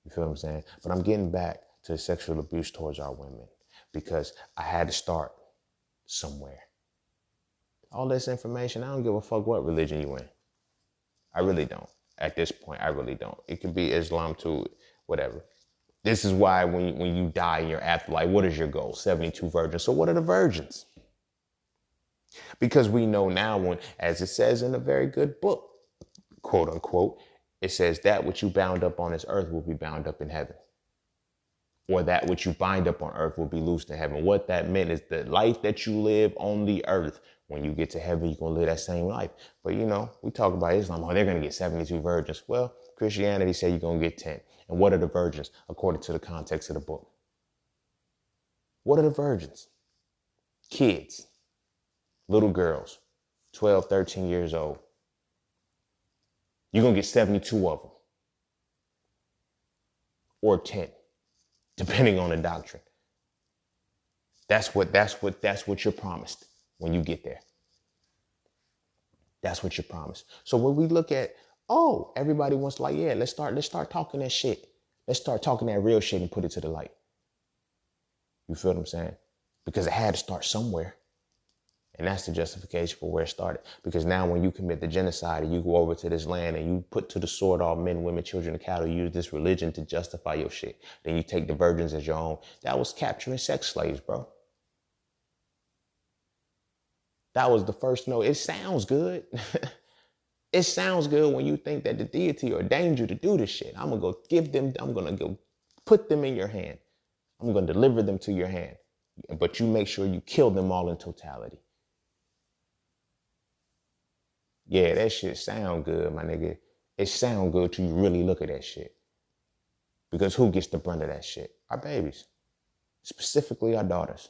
You feel what I'm saying? But I'm getting back to sexual abuse towards our women because I had to start somewhere. All this information, I don't give a fuck what religion you in. I really don't. At this point, I really don't. It could be Islam too, whatever. This is why when you die in your afterlife, what is your goal? 72 virgins. So what are the virgins? Because we know now, as it says in a very good book, quote unquote, it says that which you bound up on this earth will be bound up in heaven. Or that which you bind up on earth will be loosed in heaven. What that meant is the life that you live on the earth, when you get to heaven, you're going to live that same life. But, we talk about Islam. Oh, they're going to get 72 virgins. Well, Christianity said you're going to get 10. And what are the virgins according to the context of the book? What are the virgins? Kids, little girls, 12, 13 years old. You're going to get 72 of them. Or 10, depending on the doctrine. That's what you're promised when you get there. That's what you're promised. So when we look at, everybody wants let's start talking that shit. Let's start talking that real shit and put it to the light. You feel what I'm saying? Because it had to start somewhere. And that's the justification for where it started. Because now when you commit the genocide and you go over to this land and you put to the sword all men, women, children, and cattle, you use this religion to justify your shit. Then you take the virgins as your own. That was capturing sex slaves, bro. That was the first note. It sounds good. It sounds good when you think that the deity ordained you to do this shit. I'm going to go put them in your hand. I'm going to deliver them to your hand. But you make sure you kill them all in totality. Yeah, that shit sound good, my nigga. It sound good till you really look at that shit. Because who gets the brunt of that shit? Our babies. Specifically our daughters.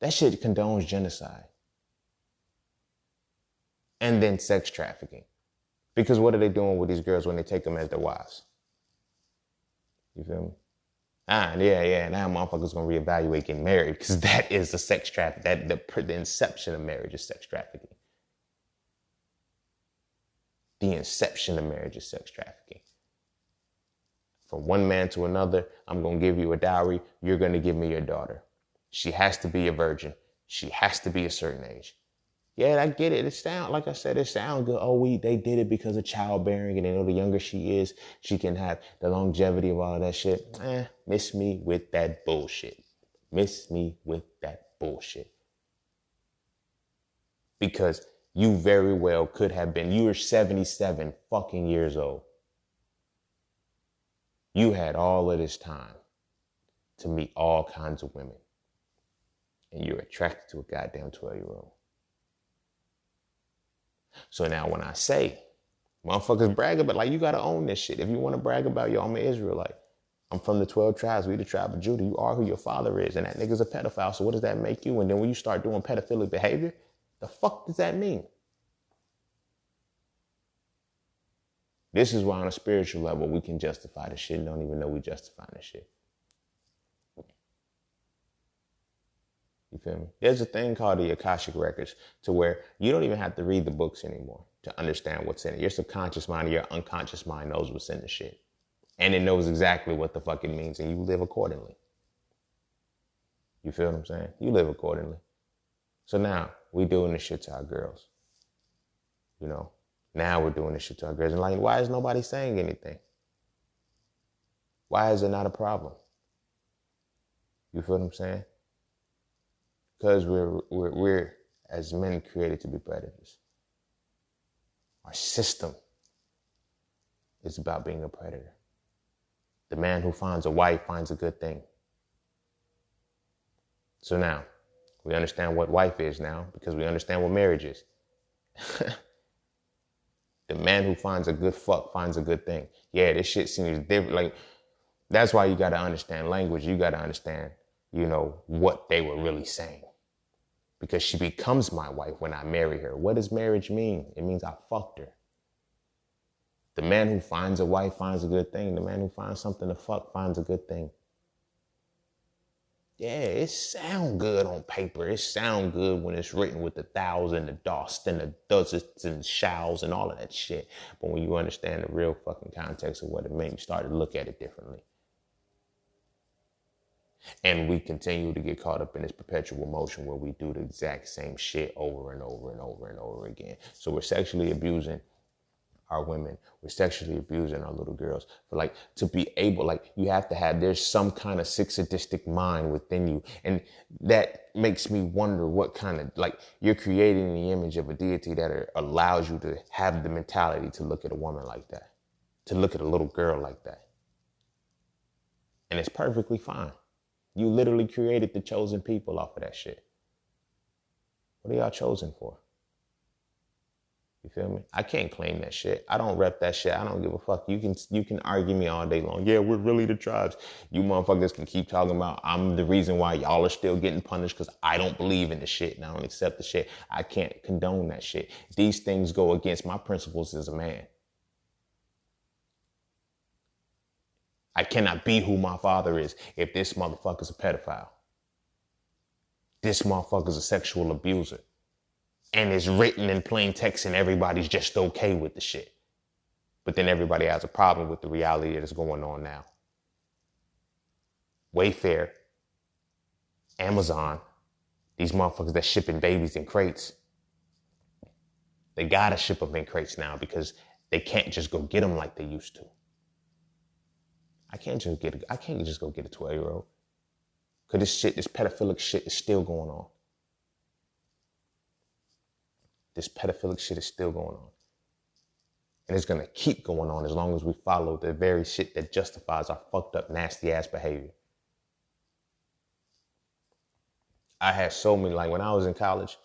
That shit condones genocide. And then sex trafficking. Because what are they doing with these girls when they take them as their wives? You feel me? Now motherfuckers gonna reevaluate getting married because that is the sex trafficking. The inception of marriage is sex trafficking. The inception of marriage is sex trafficking. From one man to another, I'm gonna give you a dowry. You're gonna give me your daughter. She has to be a virgin. She has to be a certain age. Yeah, I get it. It sounds, like I said, it sounds good. They did it because of childbearing, and they know the younger she is, she can have the longevity of all of that shit. Miss me with that bullshit. Miss me with that bullshit. Because you very well could have been, you were 77 fucking years old. You had all of this time to meet all kinds of women. And you're attracted to a goddamn 12-year-old. So now when I say Motherfuckers brag about, like, you gotta own this shit. If you want to brag about, yo, I'm an Israelite. I'm from the 12 tribes. We the tribe of Judah. You are who your father is. And that nigga's a pedophile. So what does that make you? And then when you start doing pedophilic behavior, the fuck does that mean? This is why on a spiritual level, we can justify the shit and don't even know we justify the shit. You feel me? There's a thing called the Akashic Records to where you don't even have to read the books anymore to understand what's in it. Your subconscious mind or your unconscious mind knows what's in the shit. And it knows exactly what the fuck it means, and you live accordingly. You feel what I'm saying? You live accordingly. So now we doing this shit to our girls. You know, now we're doing this shit to our girls. And like, why is nobody saying anything? Why is it not a problem? You feel what I'm saying? Because we're as men created to be predators. Our system is about being a predator. The man who finds a wife finds a good thing. So now, we understand what wife is now because we understand what marriage is. The man who finds a good fuck finds a good thing. Yeah, this shit seems different. Like, that's why you got to understand language. You got to understand, you know, what they were really saying. Because she becomes my wife when I marry her. What does marriage mean? It means I fucked her. The man who finds a wife finds a good thing. The man who finds something to fuck finds a good thing. Yeah, it sound good on paper. It sound good when it's written with the thous and the dost and the doesits and shalls and all of that shit. But when you understand the real fucking context of what it means, you start to look at it differently. And we continue to get caught up in this perpetual motion where we do the exact same shit over and over and over and over again. So we're sexually abusing our women. We're sexually abusing our little girls. For like, to be able, like, you have to have, there's some kind of sadistic mind within you. And that makes me wonder what kind of, like, you're creating the image of a deity that allows you to have the mentality to look at a woman like that, to look at a little girl like that. And it's perfectly fine. You literally created the chosen people off of that shit. What are y'all chosen for? You feel me? I can't claim that shit. I don't rep that shit. I don't give a fuck. You can argue me all day long. Yeah, we're really the tribes. You motherfuckers can keep talking about I'm the reason why y'all are still getting punished because I don't believe in the shit and I don't accept the shit. I can't condone that shit. These things go against my principles as a man. I cannot be who my father is if this motherfucker's a pedophile. This motherfucker's a sexual abuser. And it's written in plain text and everybody's just okay with the shit. But then everybody has a problem with the reality that is going on now. Wayfair, Amazon, these motherfuckers that shipping babies in crates. They gotta ship them in crates now because they can't just go get them like they used to. I can't just go get a 12-year-old. Because this pedophilic shit is still going on. This pedophilic shit is still going on. And it's going to keep going on as long as we follow the very shit that justifies our fucked up, nasty ass behavior. I had so many, like when I was in college,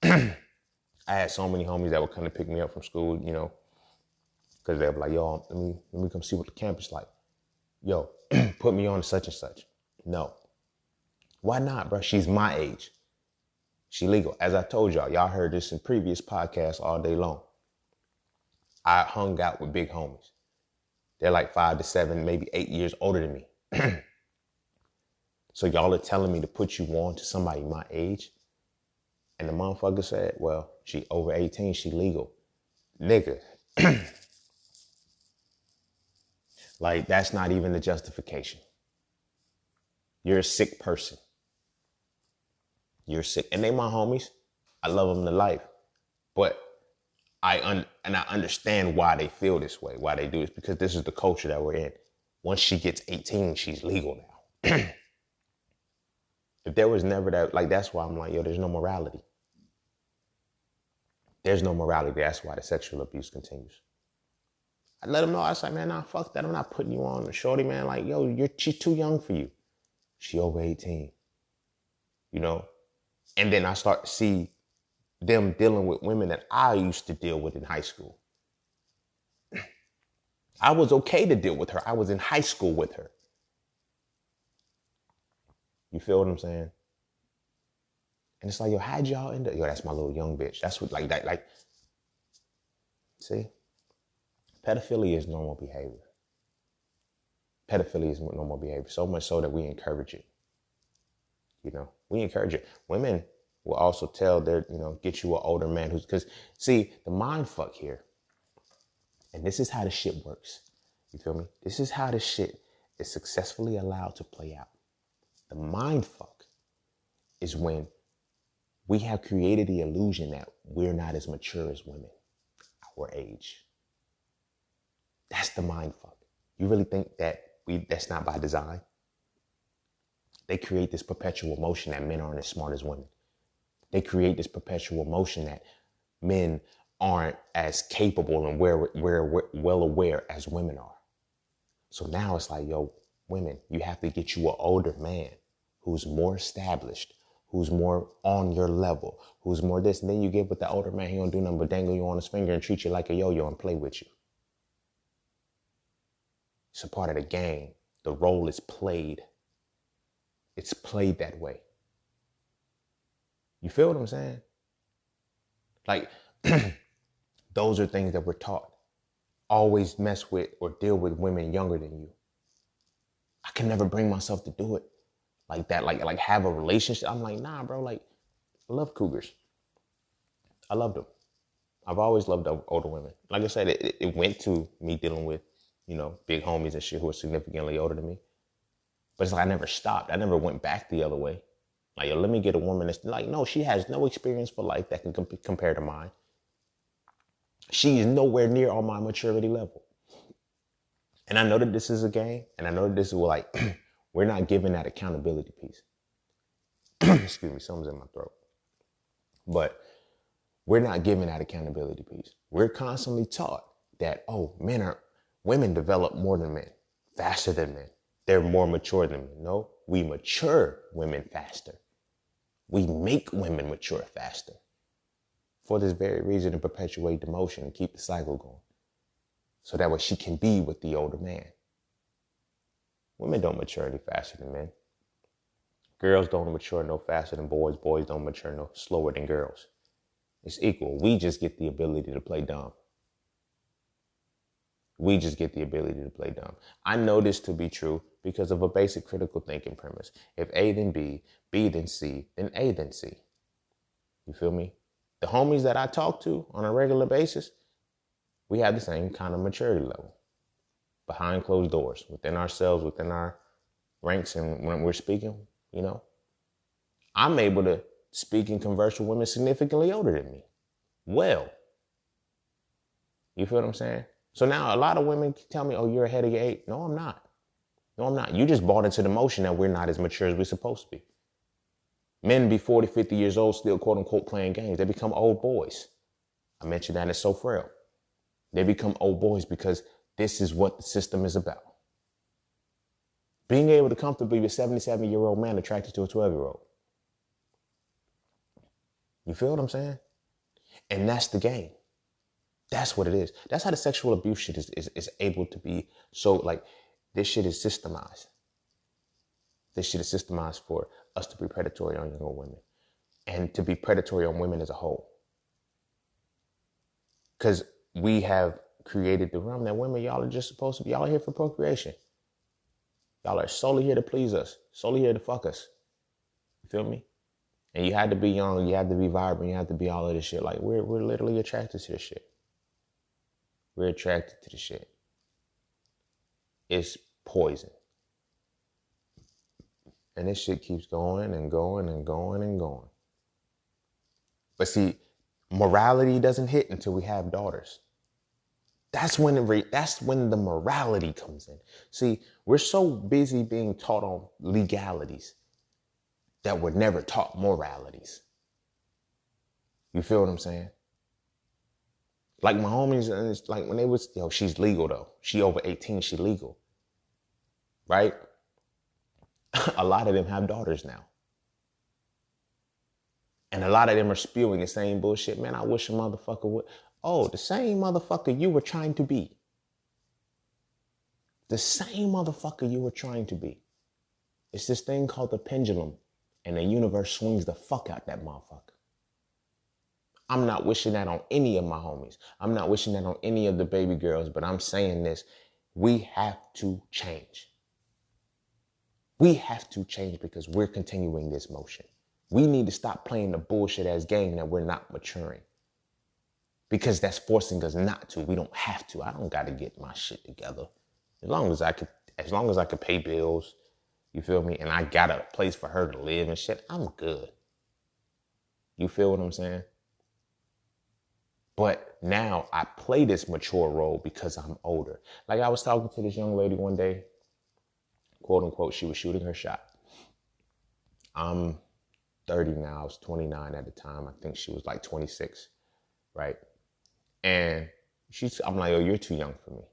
I had so many homies that would come to pick me up from school, you know, because they were like, yo, let me come see what the campus like. Yo, put me on to such and such. No. Why not, bro? She's my age. She legal. As I told y'all heard this in previous podcasts all day long. I hung out with big homies. They're like 5 to 7, maybe 8 years older than me. So y'all are telling me to put you on to somebody my age? And the motherfucker said, well, she over 18, she legal. Nigga. Like, that's not even the justification. You're a sick person. You're sick. And they my homies. I love them to life. But I understand why they feel this way, why they do this, because this is the culture that we're in. Once she gets 18, she's legal now. If there was never that, like, that's why I'm like, yo, there's no morality. There's no morality. That's why the sexual abuse continues. I let them know. I was like, man, nah, fuck that. I'm not putting you on. The shorty, man, like, yo, she's too young for you. She over 18. You know? And then I start to see them dealing with women that I used to deal with in high school. I was okay to deal with her. I was in high school with her. You feel what I'm saying? And it's like, yo, how'd y'all end up? Yo, that's my little young bitch. That's what, like that, like, see? Pedophilia is normal behavior. Pedophilia is normal behavior, so much so that we encourage it. You know, we encourage it. Women will also tell their, get you an older man who's, because see, the mind fuck here, and this is how the shit works. You feel me? This is how the shit is successfully allowed to play out. The mind fuck is when we have created the illusion that we're not as mature as women our age. That's the mind fuck. You really think that that's not by design? They create this perpetual motion that men aren't as smart as women. They create this perpetual motion that men aren't as capable and we're well aware as women are. So now it's like, yo, women, you have to get you an older man who's more established, who's more on your level, who's more this. And then you get with the older man, he don't do nothing but dangle you on his finger and treat you like a yo-yo and play with you. It's a part of the game. The role is played. It's played that way. You feel what I'm saying? Like, those are things that we're taught. Always mess with or deal with women younger than you. I can never bring myself to do it like that. Like have a relationship. I'm like, nah, bro. Like, I love cougars. I loved them. I've always loved older women. Like I said, it went to me dealing with, big homies and shit who are significantly older than me. But it's like I never stopped. I never went back the other way. Like, yo, let me get a woman that's like, no, she has no experience for life that can compare to mine. She is nowhere near on my maturity level. And I know that this is a game. And I know that this is like, we're not giving that accountability piece. Excuse me, something's in my throat. But we're not giving that accountability piece. We're constantly taught that, women develop more than men, faster than men. They're more mature than men. No, we mature women faster. We make women mature faster. For this very reason, to perpetuate the motion and keep the cycle going. So that way she can be with the older man. Women don't mature any faster than men. Girls don't mature no faster than boys. Boys don't mature no slower than girls. It's equal. We just get the ability to play dumb. We just get the ability to play dumb. I know this to be true because of a basic critical thinking premise. If A then B, B then C, then A then C. You feel me? The homies that I talk to on a regular basis, we have the same kind of maturity level. Behind closed doors, within ourselves, within our ranks, and when we're speaking, I'm able to speak and converse with women significantly older than me. Well, you feel what I'm saying? So now a lot of women tell me, oh, you're ahead of your age. No, I'm not. No, I'm not. You just bought into the motion that we're not as mature as we're supposed to be. Men be 40, 50 years old, still quote unquote playing games. They become old boys. I mentioned that it's so frail. They become old boys because this is what the system is about. Being able to comfortably be a 77-year-old man attracted to a 12-year-old. You feel what I'm saying? And that's the game. That's what it is. That's how the sexual abuse shit is able to be so, like, this shit is systemized. This shit is systemized for us to be predatory on younger women and to be predatory on women as a whole. Because we have created the realm that women, y'all are just supposed to be, y'all are here for procreation. Y'all are solely here to please us, solely here to fuck us. You feel me? And you had to be young, you had to be vibrant, you had to be all of this shit. Like, we're literally attracted to this shit. We're attracted to the shit. It's poison. And this shit keeps going and going and going and going. But see, morality doesn't hit until we have daughters. That's when the morality comes in. See, we're so busy being taught on legalities that we're never taught moralities. You feel what I'm saying? Like my homies, and it's like when they was, she's legal though. She over 18, she legal. Right? A lot of them have daughters now. And a lot of them are spewing the same bullshit. Man, I wish a motherfucker would. Oh, the same motherfucker you were trying to be. The same motherfucker you were trying to be. It's this thing called the pendulum, and the universe swings the fuck out that motherfucker. I'm not wishing that on any of my homies. I'm not wishing that on any of the baby girls, but I'm saying this. We have to change. We have to change because we're continuing this motion. We need to stop playing the bullshit ass game that we're not maturing. Because that's forcing us not to. We don't have to. I don't got to get my shit together. As long as I could pay bills, you feel me? And I got a place for her to live and shit, I'm good. You feel what I'm saying? But now I play this mature role because I'm older. Like I was talking to this young lady one day, quote unquote, she was shooting her shot. I'm 30 now, I was 29 at the time. I think she was like 26, right? And I'm like, oh, you're too young for me.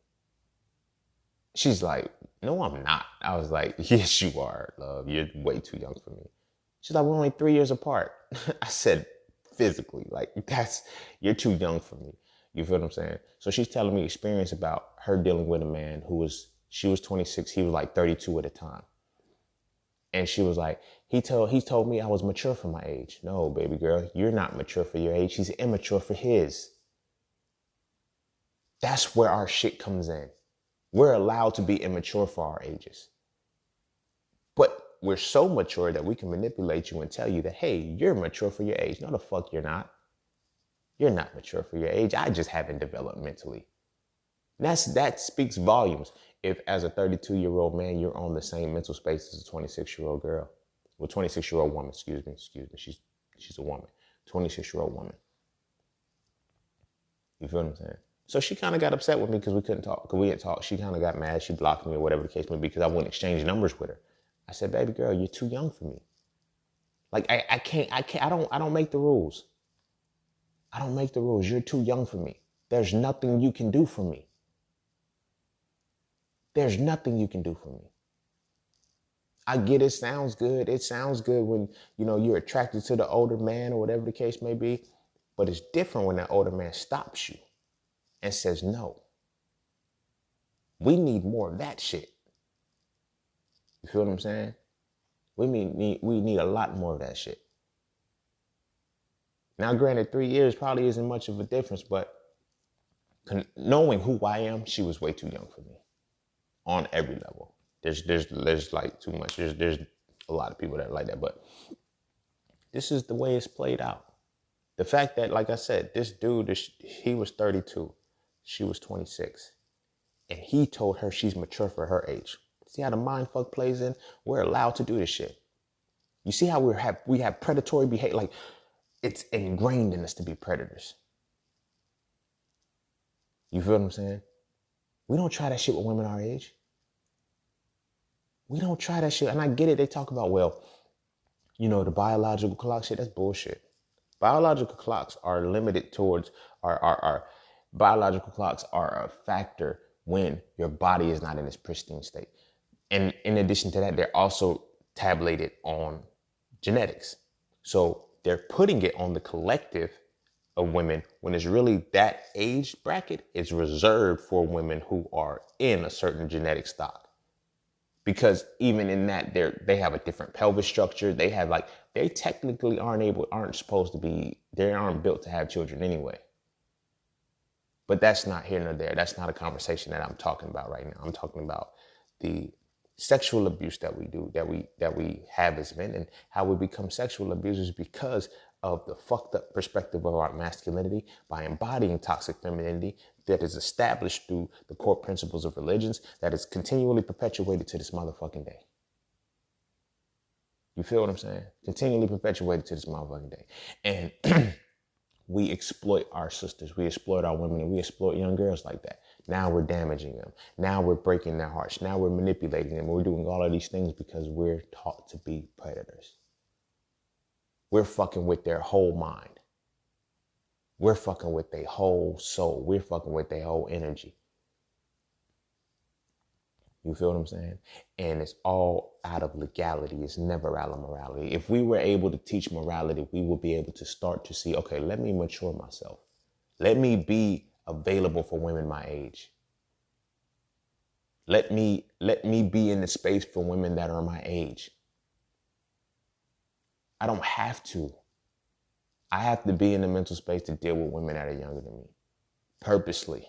She's like, no, I'm not. I was like, yes, you are, love. You're way too young for me. She's like, we're only 3 years apart. I said, physically, like you're too young for me. You feel what I'm saying? So she's telling me experience about her dealing with a man she was 26, he was like 32 at the time. And she was like, he told me I was mature for my age. No, baby girl, you're not mature for your age. He's immature for his. That's where our shit comes in. We're allowed to be immature for our ages. But we're so mature that we can manipulate you and tell you that, hey, you're mature for your age. No, the fuck you're not. You're not mature for your age. I just haven't developed mentally. That speaks volumes. If as a 32-year-old man, you're on the same mental space as a 26-year-old girl. Well, 26-year-old woman, excuse me. She's a woman. 26-year-old woman. You feel what I'm saying? So she kind of got upset with me because we couldn't talk, because we didn't talk. She kind of got mad. She blocked me or whatever the case may be because I wouldn't exchange numbers with her. I said, baby girl, you're too young for me. Like, I don't make the rules. I don't make the rules. You're too young for me. There's nothing you can do for me. There's nothing you can do for me. I get it sounds good. It sounds good when, you're attracted to the older man or whatever the case may be. But it's different when that older man stops you and says, no. We need more of that shit. You feel what I'm saying? We need a lot more of that shit. Now, granted, 3 years probably isn't much of a difference, but knowing who I am, she was way too young for me on every level. There's like too much. There's a lot of people that are like that, but this is the way it's played out. The fact that, like I said, this dude, he was 32, she was 26, and he told her she's mature for her age. See how the mind fuck plays in? We're allowed to do this shit. You see how we have predatory behavior? Like, it's ingrained in us to be predators. You feel what I'm saying? We don't try that shit with women our age. We don't try that shit. And I get it. They talk about, the biological clock shit. That's bullshit. Biological clocks are limited towards our biological clocks are a factor when your body is not in its pristine state. And in addition to that, they're also tabulated on genetics. So they're putting it on the collective of women when it's really that age bracket is reserved for women who are in a certain genetic stock. Because even in that, they have a different pelvic structure. They have they technically aren't supposed to be, they aren't built to have children anyway. But that's not here nor there. That's not a conversation that I'm talking about right now. I'm talking about the sexual abuse that we do, that we have as men, and how we become sexual abusers because of the fucked up perspective of our masculinity by embodying toxic femininity that is established through the core principles of religions that is continually perpetuated to this motherfucking day. You feel what I'm saying? Continually perpetuated to this motherfucking day. And we exploit our sisters, we exploit our women, and we exploit young girls like that. Now we're damaging them. Now we're breaking their hearts. Now we're manipulating them. We're doing all of these things because we're taught to be predators. We're fucking with their whole mind. We're fucking with their whole soul. We're fucking with their whole energy. You feel what I'm saying? And it's all out of legality. It's never out of morality. If we were able to teach morality, we will be able to start to see, okay, let me mature myself. Let me be available for women my age. Let me be in the space for women that are my age. I don't have to. I have to be in the mental space to deal with women that are younger than me. Purposely.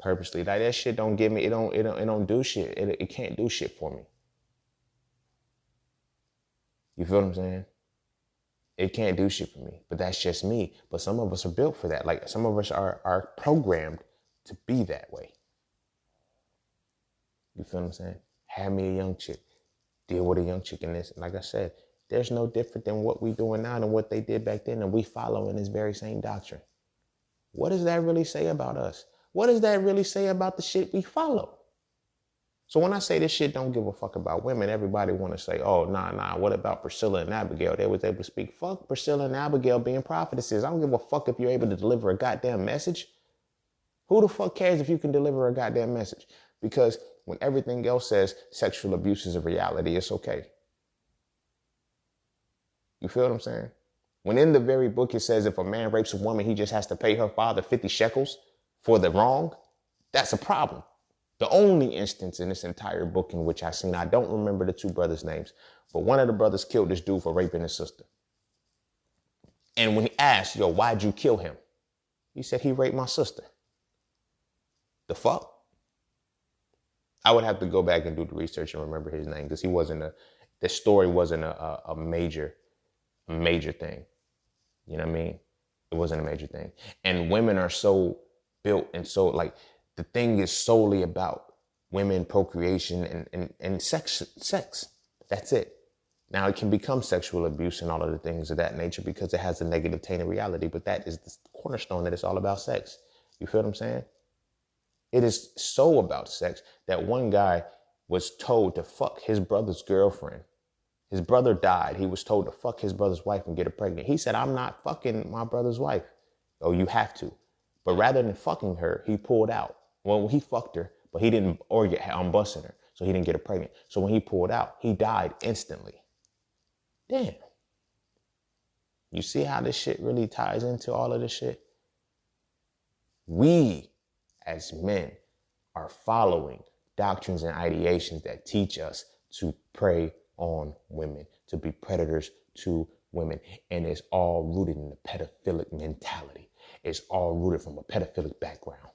Like that shit don't give me, it don't do shit. It can't do shit for me. You feel what I'm saying? It can't do shit for me, but that's just me. But some of us are built for that. Like some of us are programmed to be that way. You feel what I'm saying? Have me a young chick. Deal with a young chick in this. And like I said, there's no different than what we doing now than what they did back then. And we following this very same doctrine. What does that really say about us? What does that really say about the shit we follow? So when I say this shit don't give a fuck about women, everybody want to say, oh, nah, what about Priscilla and Abigail? They was able to speak. Fuck Priscilla and Abigail being prophetesses. I don't give a fuck if you're able to deliver a goddamn message. Who the fuck cares if you can deliver a goddamn message? Because when everything else says sexual abuse is a reality, it's okay. You feel what I'm saying? When in the very book it says if a man rapes a woman, he just has to pay her father 50 shekels for the wrong, that's a problem. The only instance in this entire book in which I seen, I don't remember the two brothers' names, but one of the brothers killed this dude for raping his sister. And when he asked, yo, why'd you kill him? He said, he raped my sister. The fuck? I would have to go back and do the research and remember his name because the story wasn't a major thing. You know what I mean? It wasn't a major thing. And women are so built and so like, the thing is solely about women, procreation, and sex. That's it. Now it can become sexual abuse and all of the things of that nature because it has a negative tainted reality, but that is the cornerstone that it's all about sex. You feel what I'm saying? It is so about sex that one guy was told to fuck his brother's girlfriend. His brother died. He was told to fuck his brother's wife and get her pregnant. He said, I'm not fucking my brother's wife. Oh, you have to. But rather than fucking her, he pulled out. Well, he fucked her, but he didn't busting her. So he didn't get her pregnant. So when he pulled out, he died instantly. Damn. You see how this shit really ties into all of this shit? We, as men, are following doctrines and ideations that teach us to prey on women, to be predators to women. And it's all rooted in the pedophilic mentality. It's all rooted from a pedophilic background.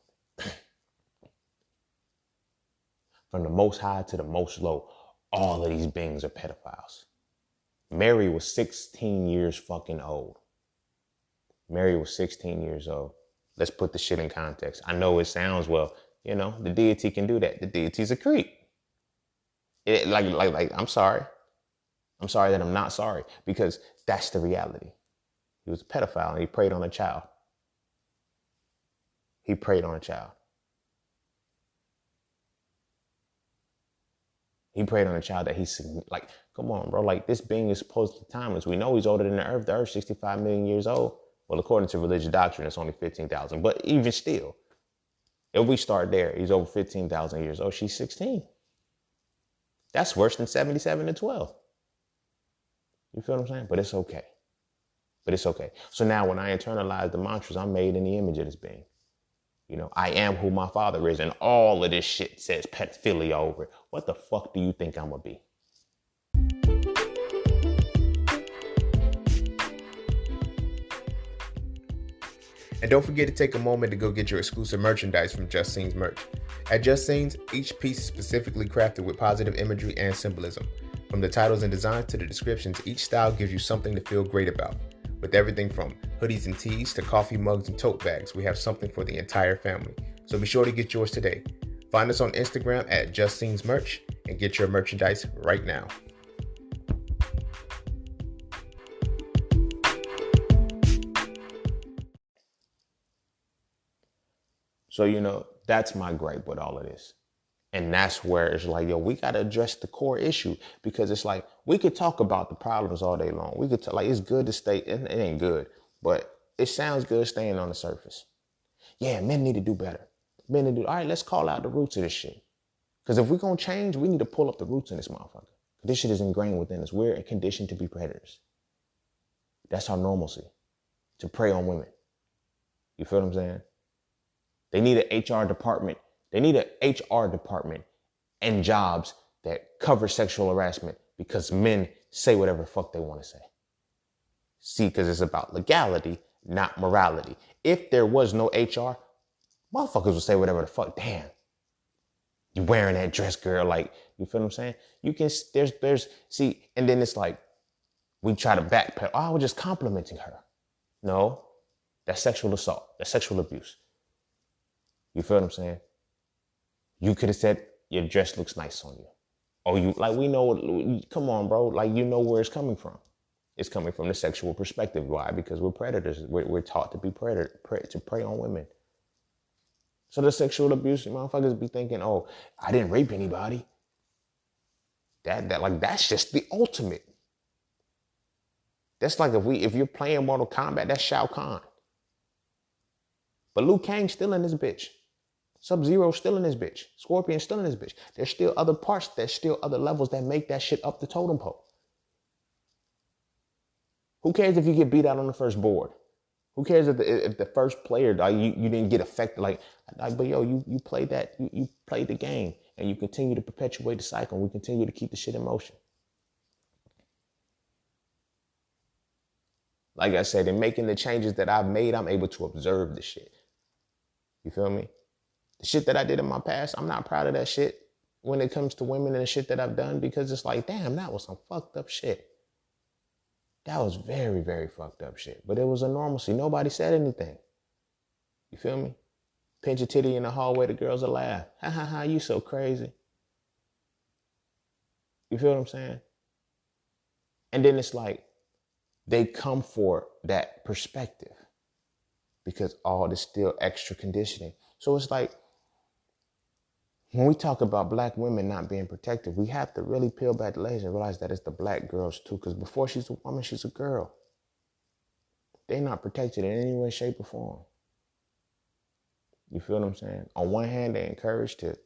From the most high to the most low, all of these beings are pedophiles. Mary was 16 years fucking old. Mary was 16 years old. Let's put the shit in context. I know it sounds, well, you know, the deity can do that. The deity's a creep. I'm sorry. I'm sorry that I'm not sorry because that's the reality. He was a pedophile and he preyed on a child. He preyed on a child. He preyed on a child that he's like, come on, bro. Like this being is supposedly timeless. We know he's older than the earth. The earth's 65 million years old. Well, according to religious doctrine, it's only 15,000. But even still, if we start there, he's over 15,000 years old. She's 16. That's worse than 77 to 12. You feel what I'm saying? But it's okay. So now when I internalize the mantras, I'm made in the image of this being. You know, I am who my father is. And all of this shit says pedophilia over it. What the fuck do you think I'm going to be? And don't forget to take a moment to go get your exclusive merchandise from Just Scenes merch. At Just Scenes, each piece is specifically crafted with positive imagery and symbolism. From the titles and designs to the descriptions, each style gives you something to feel great about. With everything from hoodies and tees to coffee mugs and tote bags, we have something for the entire family. So be sure to get yours today. Find us on Instagram at Just Scenes merch and get your merchandise right now. So, you know, that's my gripe with all of this. And that's where it's like, yo, we got to address the core issue because it's like, we could talk about the problems all day long. We could talk, like, it's good to stay, it ain't good, but it sounds good staying on the surface. Yeah, men need to do better. All right, let's call out the roots of this shit. Because if we're going to change, we need to pull up the roots in this motherfucker. This shit is ingrained within us. We're conditioned to be predators. That's our normalcy, to prey on women. You feel what I'm saying? They need an HR department They need an HR department and jobs that cover sexual harassment because men say whatever the fuck they want to say. See, because it's about legality, not morality. If there was no HR, motherfuckers would say whatever the fuck. Damn, you wearing that dress, girl. Like, you feel what I'm saying? You can, see, and then it's like, we try to backpedal. Oh, I was just complimenting her. No, that's sexual assault. That's sexual abuse. You feel what I'm saying? You could have said, your dress looks nice on you. Oh, you, like, we know, come on, bro. Like, you know where it's coming from. It's coming from the sexual perspective. Why? Because we're predators. We're taught to be to prey on women. So the sexual abuse, motherfuckers be thinking, oh, I didn't rape anybody. That's just the ultimate. That's like if you're playing Mortal Kombat, that's Shao Kahn. But Liu Kang's still in this bitch. Sub-Zero's still in this bitch. Scorpion's still in this bitch. There's still other parts, there's still other levels that make that shit up the totem pole. Who cares if you get beat out on the first board? Who cares if the first player, like, you didn't get affected? Like, but yo, you played that, you played the game, and you continue to perpetuate the cycle, and we continue to keep the shit in motion. Like I said, in making the changes that I've made, I'm able to observe the shit. You feel me? The shit that I did in my past, I'm not proud of that shit when it comes to women and the shit that I've done, because it's like, damn, that was some fucked up shit. That was very, very fucked up shit. But it was a normalcy. Nobody said anything. You feel me? Pinch a titty in the hallway, the girls will laugh. Ha ha ha, you so crazy. You feel what I'm saying? And then it's like, they come for that perspective because all this still extra conditioning. So it's like, when we talk about black women not being protected, we have to really peel back the layers and realize that it's the black girls too. Because before she's a woman, she's a girl. They're not protected in any way, shape, or form. You feel what I'm saying? On one hand, they're encouraged to,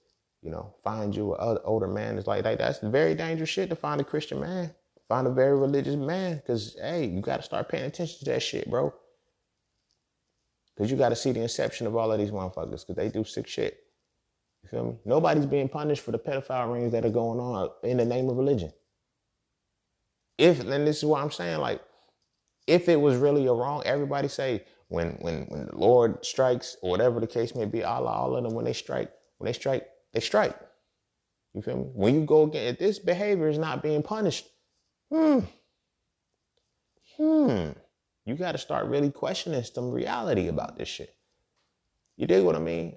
find you an older man. It's like that's very dangerous shit to find a Christian man. Find a very religious man. Because, hey, you got to start paying attention to that shit, bro. Because you got to see the inception of all of these motherfuckers. Because they do sick shit. You feel me? Nobody's being punished for the pedophile rings that are going on in the name of religion. And this is what I'm saying, like, if it was really a wrong, everybody say, when the Lord strikes, or whatever the case may be, Allah, all of them, when they strike, they strike. You feel me? When you go again, if this behavior is not being punished, you got to start really questioning some reality about this shit. You dig what I mean?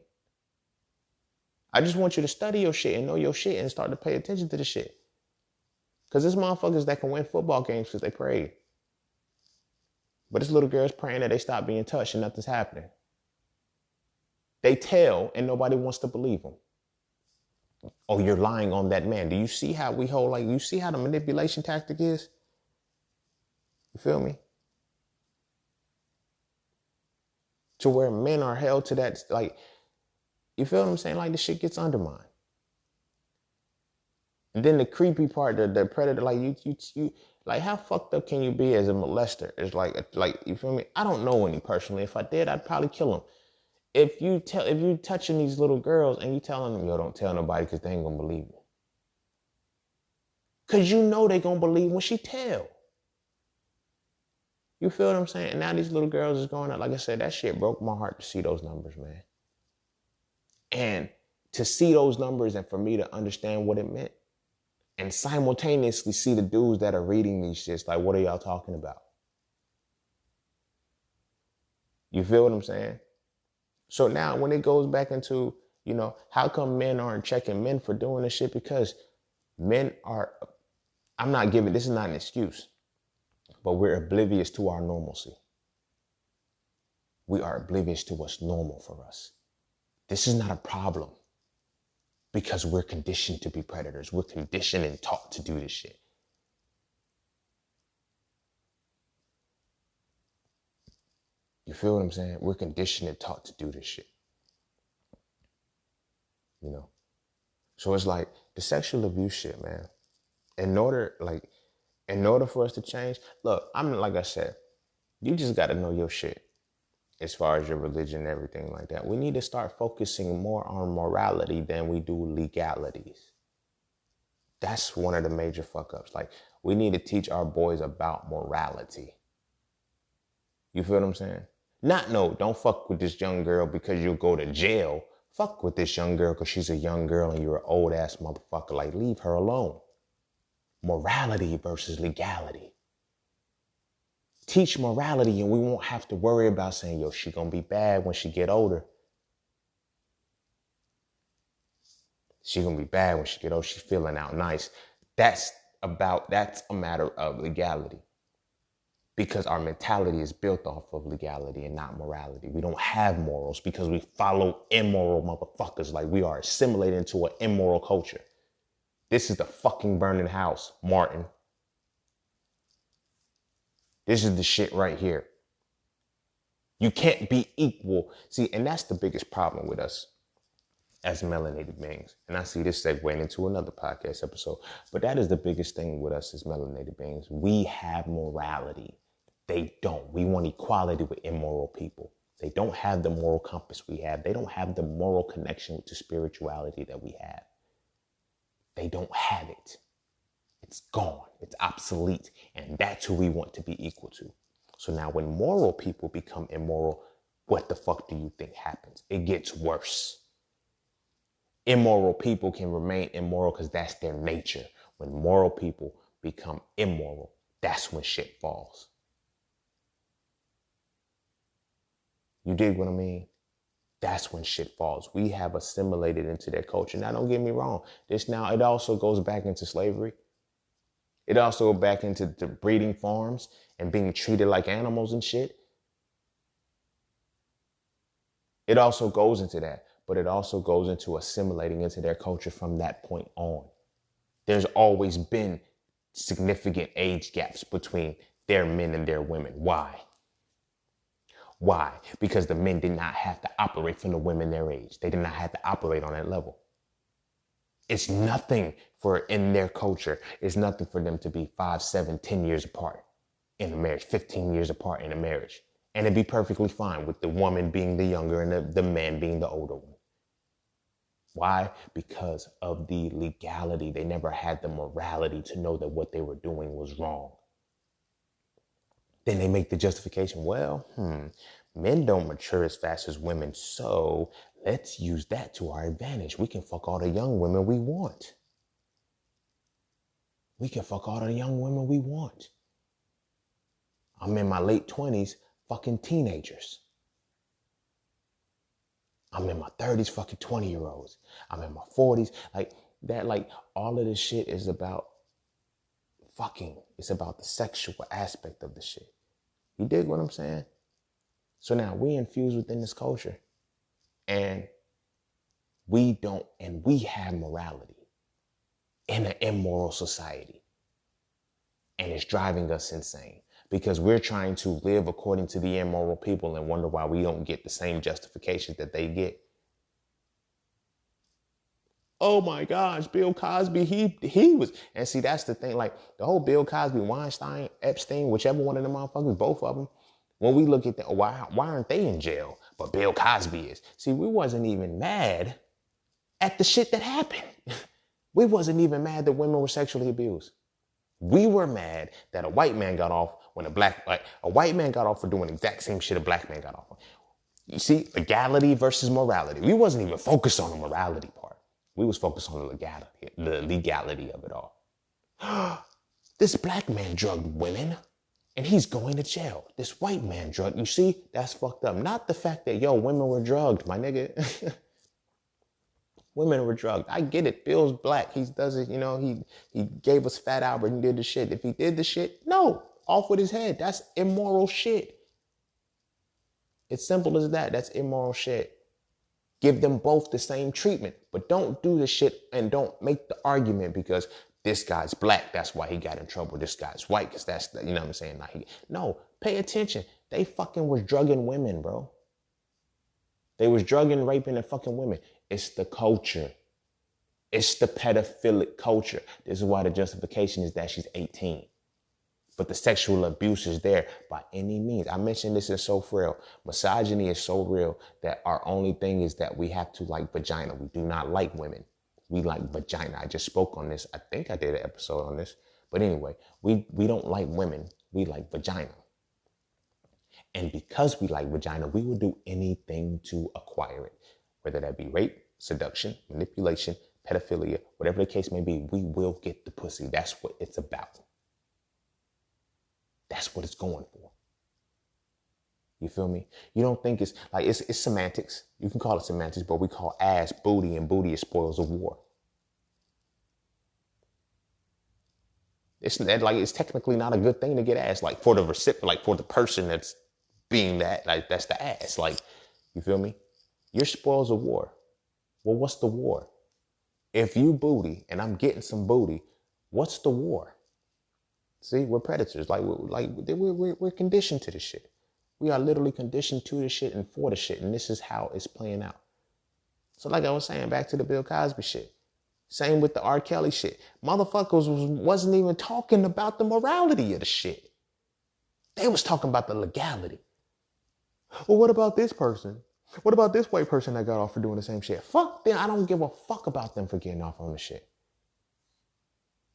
I just want you to study your shit and know your shit and start to pay attention to the shit. Because there's motherfuckers that can win football games because they prayed. But this little girl's praying that they stop being touched and nothing's happening. They tell and nobody wants to believe them. Oh, you're lying on that man. Do you see how you see how the manipulation tactic is? You feel me? To where men are held to that, like, you feel what I'm saying? Like, the shit gets undermined. And then the creepy part, the predator, like, you like, how fucked up can you be as a molester? It's like, you feel me? I don't know any personally. If I did, I'd probably kill him. If you touching these little girls and you telling them, yo, don't tell nobody because they ain't gonna believe you. Because you know they gonna believe when she tell. You feel what I'm saying? And now these little girls is going out. Like I said, that shit broke my heart to see those numbers, man. And to see those numbers and for me to understand what it meant and simultaneously see the dudes that are reading these shits, like, what are y'all talking about? You feel what I'm saying? So now when it goes back into, how come men aren't checking men for doing this shit? Because men are, this is not an excuse, but we're oblivious to our normalcy. We are oblivious to what's normal for us. This is not a problem because we're conditioned to be predators. We're conditioned and taught to do this shit. You feel what I'm saying? We're conditioned and taught to do this shit. So it's like the sexual abuse shit, man. In order for us to change, look, like I said, you just got to know your shit. as far as your religion and everything like that. We need to start focusing more on morality than we do legalities. That's one of the major fuck ups. Like, we need to teach our boys about morality. You feel what I'm saying? No, don't fuck with this young girl because you'll go to jail. Fuck with this young girl because she's a young girl and you're an old ass motherfucker. Like, leave her alone. Morality versus legality. Teach morality and we won't have to worry about saying, yo, she gonna be bad when she get older. She gonna be bad when she get older. She's feeling out nice. That's a matter of legality. Because our mentality is built off of legality and not morality. We don't have morals because we follow immoral motherfuckers. Like, we are assimilated into an immoral culture. This is the fucking burning house, Martin. This is the shit right here. You can't be equal. See, and that's the biggest problem with us as melanated beings. And I see this segueing into another podcast episode. But that is the biggest thing with us as melanated beings. We have morality. They don't. We want equality with immoral people. They don't have the moral compass we have. They don't have the moral connection with the spirituality that we have. They don't have it. It's gone. It's obsolete. And that's who we want to be equal to. So now when moral people become immoral, what the fuck do you think happens? It gets worse. Immoral people can remain immoral because that's their nature. When moral people become immoral, that's when shit falls. You dig what I mean? That's when shit falls. We have assimilated into their culture. Now, don't get me wrong. It also goes back into slavery. It also goes back into the breeding farms and being treated like animals and shit. It also goes into that, but it also goes into assimilating into their culture from that point on. There's always been significant age gaps between their men and their women. Why? Why? Because the men did not have to operate from the women their age. They did not have to operate on that level. It's nothing in their culture. It's nothing for them to be 5, 7, 10 years apart in a marriage, 15 years apart in a marriage. And it'd be perfectly fine with the woman being the younger and the man being the older one. Why? Because of the legality. They never had the morality to know that what they were doing was wrong. Then they make the justification, men don't mature as fast as women, so let's use that to our advantage. We can fuck all the young women we want. I'm in my late 20s, fucking teenagers. I'm in my 30s, fucking 20-year-olds. I'm in my 40s. All of this shit is about fucking. It's about the sexual aspect of the shit. You dig what I'm saying? So now we infuse within this culture and we have morality in an immoral society. And it's driving us insane because we're trying to live according to the immoral people and wonder why we don't get the same justifications that they get. Oh my gosh, Bill Cosby, he was, and see, that's the thing, like the whole Bill Cosby, Weinstein, Epstein, whichever one of them motherfuckers, both of them, when we look at them, why aren't they in jail? But Bill Cosby is. See, we wasn't even mad at the shit that happened. We wasn't even mad that women were sexually abused. We were mad that a white man got off when a white man got off for doing the exact same shit a black man got off on. You see, legality versus morality. We wasn't even focused on the morality part. We was focused on the legality of it all. This black man drugged women and he's going to jail. This white man drugged, you see, that's fucked up. Not the fact that, women were drugged, my nigga. Women were drugged. I get it. Bill's black. He does it, he gave us Fat Albert and did the shit. If he did the shit, no, off with his head. That's immoral shit. It's simple as that. That's immoral shit. Give them both the same treatment, but don't do the shit and don't make the argument because this guy's black. That's why he got in trouble. This guy's white because that's, what I'm saying? No, pay attention. They fucking was drugging women, bro. They was drugging, raping, and fucking women. It's the culture. It's the pedophilic culture. This is why the justification is that she's 18. But the sexual abuse is there by any means. I mentioned this in So Frail. Misogyny is so real that our only thing is that we have to like vagina. We do not like women. We like vagina. I just spoke on this. I think I did an episode on this. But anyway, we don't like women. We like vagina. And because we like vagina, we will do anything to acquire it. Whether that be rape, seduction, manipulation, pedophilia, whatever the case may be, we will get the pussy. That's what it's about. That's what it's going for. You feel me? You don't think it's like, it's semantics. You can call it semantics, but we call ass booty, and booty is spoils of war. It's technically not a good thing to get ass, like for the recipient, like for the person that's being that, like that's the ass. Like, you feel me? You're spoils of war. Well, what's the war? If you booty and I'm getting some booty, what's the war? See, we're predators. We're conditioned to this shit. We are literally conditioned to this shit and for the shit. And this is how it's playing out. So like I was saying, back to the Bill Cosby shit. Same with the R. Kelly shit. Motherfuckers wasn't even talking about the morality of the shit. They was talking about the legality. Well, what about this person? What about this white person that got off for doing the same shit? Fuck them. I don't give a fuck about them for getting off on the shit.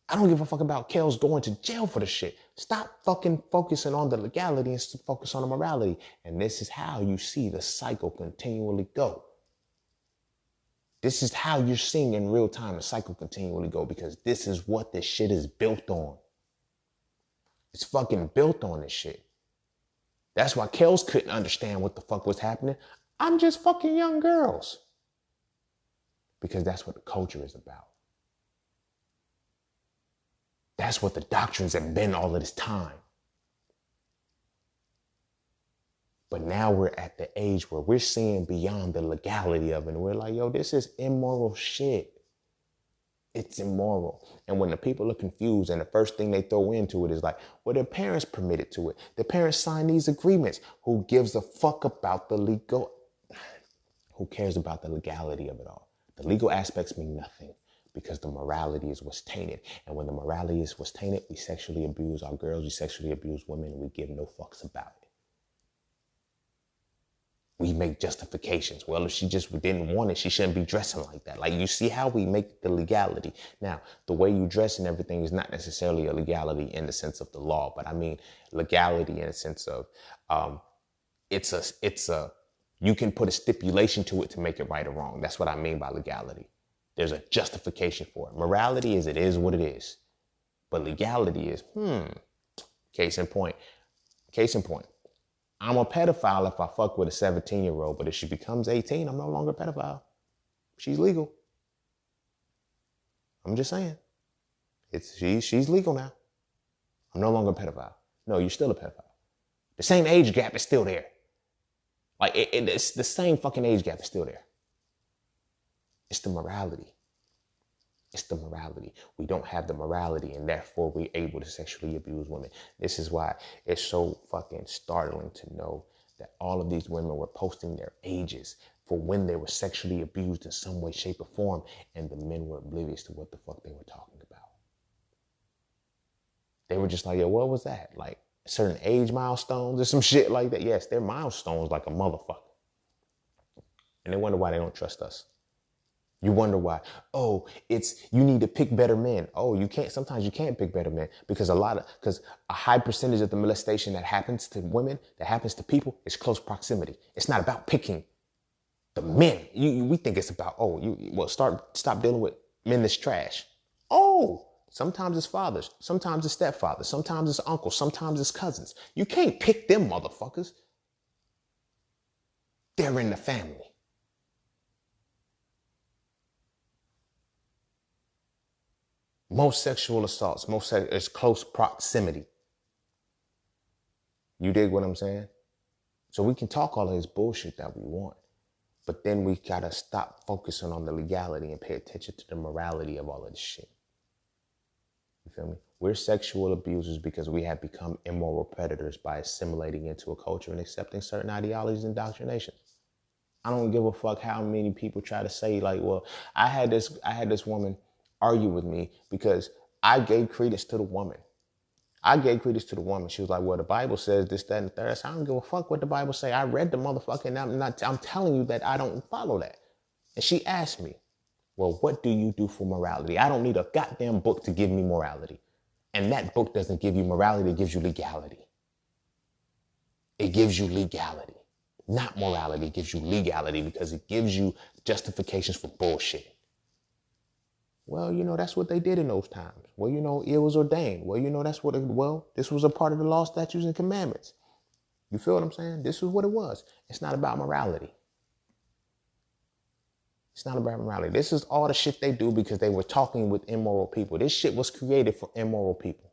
I don't give a fuck about Kels going to jail for the shit. Stop fucking focusing on the legality and focus on the morality. And this is how you see the cycle continually go. This is how you're seeing in real time the cycle continually go, because this is what this shit is built on. It's fucking built on this shit. That's why Kels couldn't understand what the fuck was happening. I'm just fucking young girls. Because that's what the culture is about. That's what the doctrines have been all of this time. But now we're at the age where we're seeing beyond the legality of it. And we're like, yo, this is immoral shit. It's immoral. And when the people are confused and the first thing they throw into it is like, well, their parents permitted to it. Their parents signed these agreements. Who gives a fuck about the legal? Who cares about the legality of it all? The legal aspects mean nothing, because the morality is what's tainted. And when the morality is what's tainted, we sexually abuse our girls, we sexually abuse women, and we give no fucks about it. We make justifications. Well, if she just didn't want it, she shouldn't be dressing like that. Like, you see how we make the legality. Now, the way you dress and everything is not necessarily a legality in the sense of the law, but I mean legality in the sense of you can put a stipulation to it to make it right or wrong. That's what I mean by legality. There's a justification for it. Morality is, it is what it is. But legality is, case in point. I'm a pedophile if I fuck with a 17-year-old, but if she becomes 18, I'm no longer a pedophile. She's legal. I'm just saying. She's legal now. I'm no longer a pedophile. No, you're still a pedophile. The same age gap is still there. Like, it's the same fucking age gap is still there. It's the morality. It's the morality. We don't have the morality, and therefore we're able to sexually abuse women. This is why it's so fucking startling to know that all of these women were posting their ages for when they were sexually abused in some way, shape, or form, and the men were oblivious to what the fuck they were talking about. They were just like, yo, what was that? Like certain age milestones or some shit like that. Yes, they're milestones like a motherfucker. And they wonder why they don't trust us. You wonder why. Oh, you need to pick better men. Oh, sometimes you can't pick better men because a high percentage of the molestation that happens to women, that happens to people, is close proximity. It's not about picking the men. We think it's about, stop dealing with men that's trash. Oh, sometimes it's fathers, sometimes it's stepfathers, sometimes it's uncles, sometimes it's cousins. You can't pick them motherfuckers. They're in the family. Most sexual assaults, is close proximity. You dig what I'm saying? So we can talk all of this bullshit that we want, but then we gotta stop focusing on the legality and pay attention to the morality of all of this shit. You feel me? We're sexual abusers because we have become immoral predators by assimilating into a culture and accepting certain ideologies and indoctrinations. I don't give a fuck how many people try to say like, well, I had this woman argue with me because I gave credence to the woman. I gave credence to the woman. She was like, well, the Bible says this, that, and the third. I said, I don't give a fuck what the Bible say. I read the motherfucker, and I'm telling you that I don't follow that. And she asked me, well, what do you do for morality? I don't need a goddamn book to give me morality. And that book doesn't give you morality, it gives you legality. It gives you legality. Not morality, it gives you legality because it gives you justifications for bullshit. Well, that's what they did in those times. Well, it was ordained. Well, this was a part of the law, statutes, and commandments. You feel what I'm saying? This is what it was. It's not about morality. It's not about morality. This is all the shit they do because they were talking with immoral people. This shit was created for immoral people.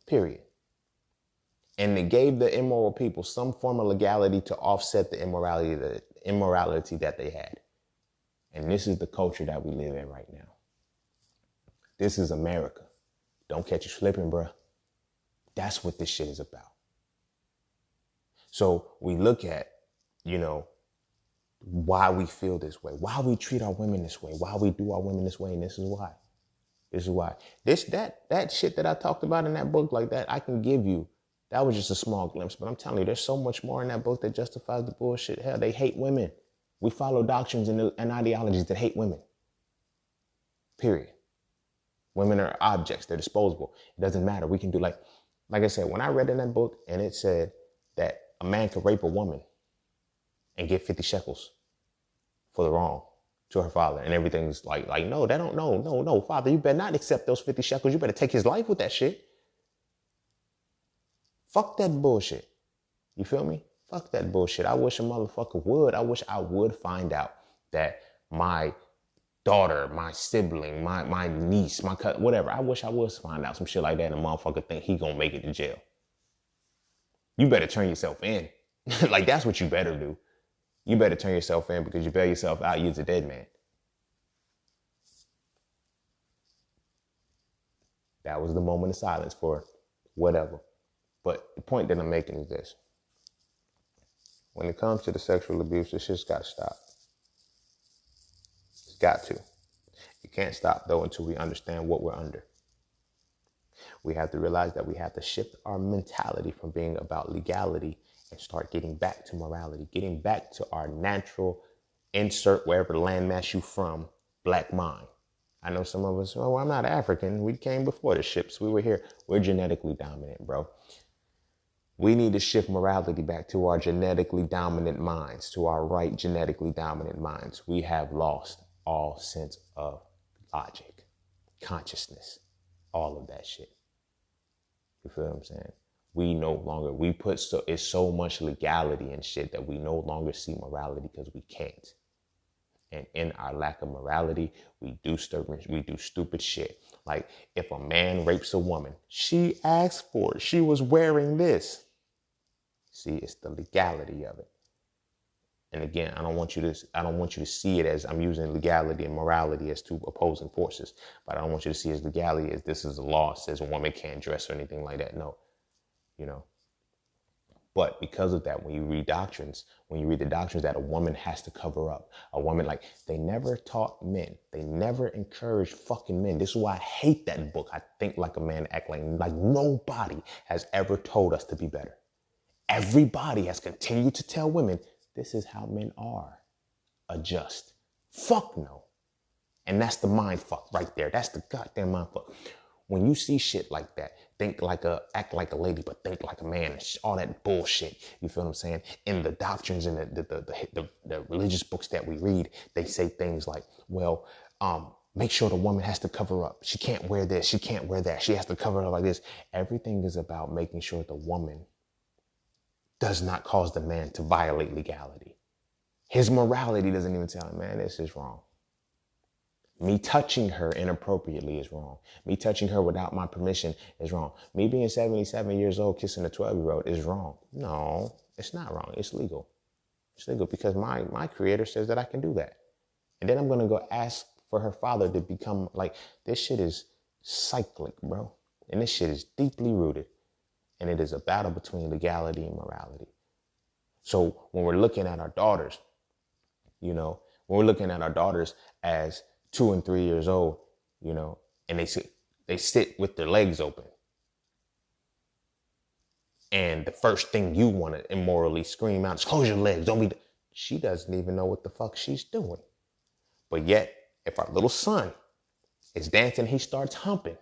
Period. And they gave the immoral people some form of legality to offset the immorality that they had. And this is the culture that we live in right now. This is America. Don't catch you slipping, bruh. That's what this shit is about. So we look at, why we feel this way, why we treat our women this way, why we do our women this way, and this is why. This is why. That shit that I talked about in that book, like that, I can give you. That was just a small glimpse, but I'm telling you, there's so much more in that book that justifies the bullshit. Hell, they hate women. We follow doctrines and ideologies that hate women. Period. Women are objects. They're disposable. It doesn't matter. We can do like I said, when I read in that book and it said that a man could rape a woman and get 50 shekels for the wrong to her father, and everything's like, no, that don't, no, father, you better not accept those 50 shekels. You better take his life with that shit. Fuck that bullshit. You feel me? Fuck that bullshit. I wish a motherfucker would. I wish I would find out that my daughter, my sibling, my niece, my cousin, whatever. I wish I would find out some shit like that and a motherfucker think he gonna make it to jail. You better turn yourself in. Like, that's what you better do. You better turn yourself in because you bail yourself out, you're a dead man. That was the moment of silence for whatever. But the point that I'm making is this. When it comes to the sexual abuse, this shit's got to stop. It's got to. It can't stop, though, until we understand what we're under. We have to realize that we have to shift our mentality from being about legality and start getting back to morality, getting back to our natural, insert wherever landmass you from, black mind. I know some of us, I'm not African. We came before the ships. We were here. We're genetically dominant, bro. We need to shift morality back to our genetically dominant minds, to our right genetically dominant minds. We have lost all sense of logic, consciousness, all of that shit. You feel what I'm saying? It's so much legality and shit that we no longer see morality because we can't. And in our lack of morality, we do stupid shit. Like if a man rapes a woman, she asked for it. She was wearing this. See, it's the legality of it. And again, I don't want you to see it as I'm using legality and morality as two opposing forces. But I don't want you to see it as legality as this is a law, it says a woman can't dress or anything like that. No. But because of that, when you read the doctrines that a woman has to cover up, a woman, like, they never taught men. They never encouraged fucking men. This is why I hate that book. I Think Like a Man, Act Like nobody has ever told us to be better. Everybody has continued to tell women, this is how men are. Adjust. Fuck no. And that's the mind fuck right there. That's the goddamn mind fuck. When you see shit like that, act like a lady, but think like a man, all that bullshit. You feel what I'm saying? In the doctrines and the religious books that we read, they say things like, well, make sure the woman has to cover up. She can't wear this. She can't wear that. She has to cover up like this. Everything is about making sure the woman does not cause the man to violate legality. His morality doesn't even tell him, man, this is wrong. Me touching her inappropriately is wrong. Me touching her without my permission is wrong. Me being 77 years old kissing a 12-year-old is wrong. No, it's not wrong. It's legal. It's legal because my creator says that I can do that. And then I'm going to go ask for her father to become like, this shit is cyclic, bro. And this shit is deeply rooted. And it is a battle between legality and morality. So when we're looking at our daughters, when we're looking at our daughters as 2 and 3 years old, and they say, They sit with their legs open. And the first thing you want to immorally scream out is close your legs. Don't be. She doesn't even know what the fuck she's doing. But yet, if our little son is dancing, he starts humping.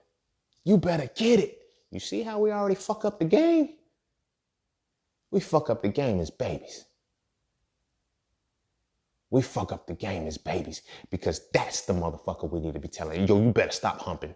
You better get it. You see how we already fuck up the game? We fuck up the game as babies. We fuck up the game as babies because that's the motherfucker we need to be telling. Yo, you better stop humping.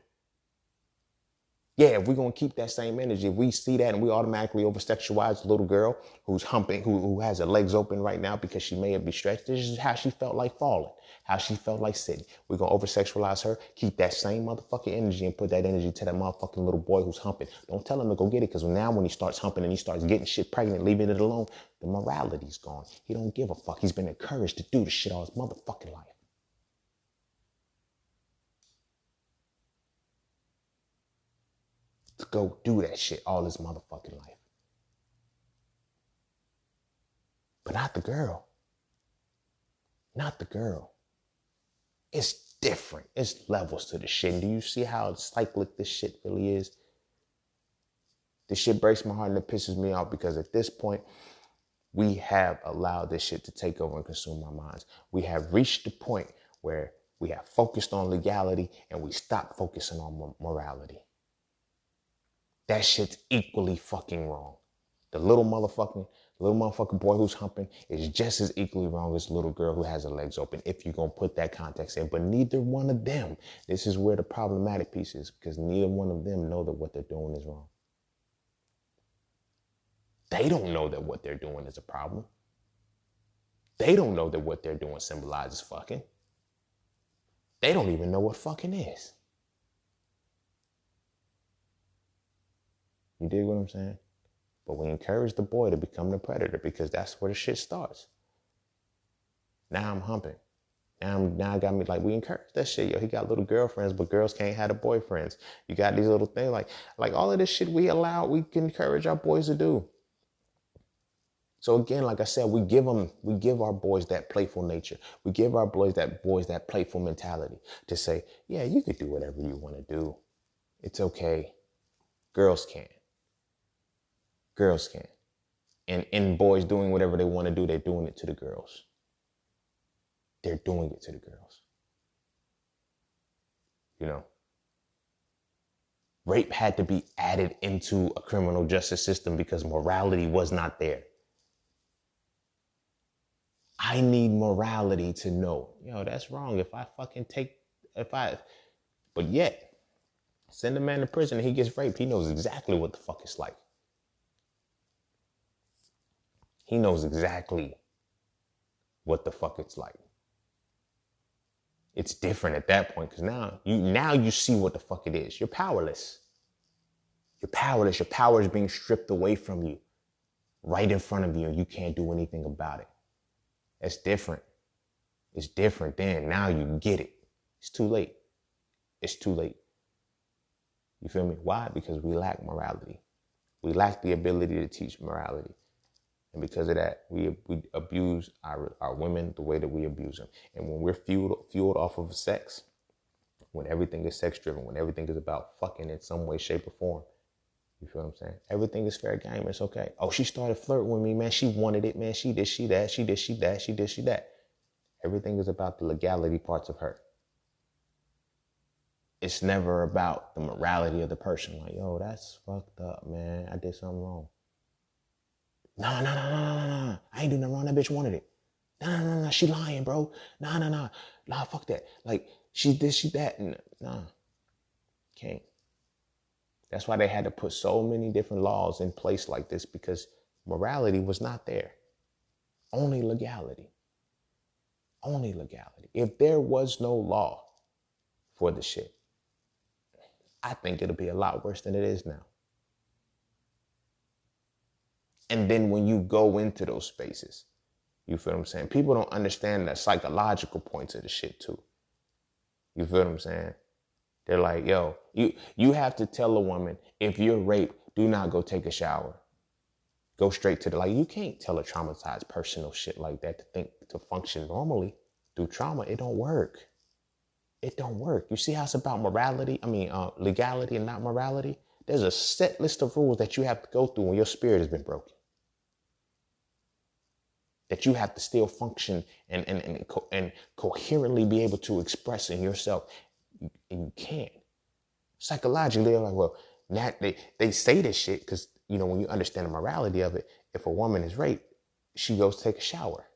Yeah, if we're going to keep that same energy, if we see that and we automatically over-sexualize a little girl who's humping, who has her legs open right now because she may have been stretched, this is how she felt like falling, how she felt like sitting. We're going to over-sexualize her, keep that same motherfucking energy and put that energy to that motherfucking little boy who's humping. Don't tell him to go get it because now when he starts humping and he starts getting shit pregnant, leaving it alone, the morality's gone. He don't give a fuck. He's been encouraged to do this shit all his motherfucking life. To go do that shit all his motherfucking life. But not the girl. Not the girl. It's different. It's levels to the shit. And do you see how cyclic this shit really is? This shit breaks my heart and it pisses me off because at this point, we have allowed this shit to take over and consume our minds. We have reached the point where we have focused on legality and we stopped focusing on morality. That shit's equally fucking wrong. The little motherfucking boy who's humping is just as equally wrong as the little girl who has her legs open, if you're going to put that context in. But neither one of them, this is where the problematic piece is, because neither one of them know that what they're doing is wrong. They don't know that what they're doing is a problem. They don't know that what they're doing symbolizes fucking. They don't even know what fucking is. You dig what I'm saying? But we encourage the boy to become the predator because that's where the shit starts. Now I'm humping. Now I got me like, we encourage that shit. Yo, he got little girlfriends, but girls can't have the boyfriends. You got these little things like all of this shit we can encourage our boys to do. So again, like I said, we give our boys that playful nature. We give our boys that playful mentality to say, yeah, you could do whatever you want to do. It's okay. Girls can. Girls can. And boys doing whatever they want to do, they're doing it to the girls. They're doing it to the girls. You know, rape had to be added into a criminal justice system because morality was not there. I need morality to know, that's wrong. But yet, send a man to prison and he gets raped. He knows exactly what the fuck it's like. He knows exactly what the fuck it's like. It's different at that point because now you see what the fuck it is. You're powerless. You're powerless. Your power is being stripped away from you right in front of you and you can't do anything about it. That's different. It's different then. Now you get it. It's too late. It's too late. You feel me? Why? Because we lack morality. We lack the ability to teach morality. And because of that, we abuse our women the way that we abuse them. And when we're fueled off of sex, when everything is sex driven, when everything is about fucking in some way, shape, or form, you feel what I'm saying? Everything is fair game. It's okay. Oh, she started flirting with me, man. She wanted it, man. She did, she that. She did, she that. She did, she that. Everything is about the legality parts of her. It's never about the morality of the person. Like, yo, that's fucked up, man. I did something wrong. No. I ain't doing nothing wrong. That bitch wanted it. No. She lying, bro. No. Nah, fuck that. Like, she this, she that. Nah. Can't. That's why they had to put so many different laws in place like this because morality was not there. Only legality. Only legality. If there was no law for the shit, I think it'll be a lot worse than it is now. And then when you go into those spaces, you feel what I'm saying? People don't understand the psychological points of the shit too. You feel what I'm saying? They're like, yo, you have to tell a woman, if you're raped, do not go take a shower. Go straight to you can't tell a traumatized person no shit like that to function normally through trauma. It don't work. It don't work. You see how it's about legality and not morality? There's a set list of rules that you have to go through when your spirit has been broken. That you have to still function and coherently be able to express in yourself. And you can't. Psychologically, they're like, well, they say this shit because, when you understand the morality of it, if a woman is raped, she goes to take a shower.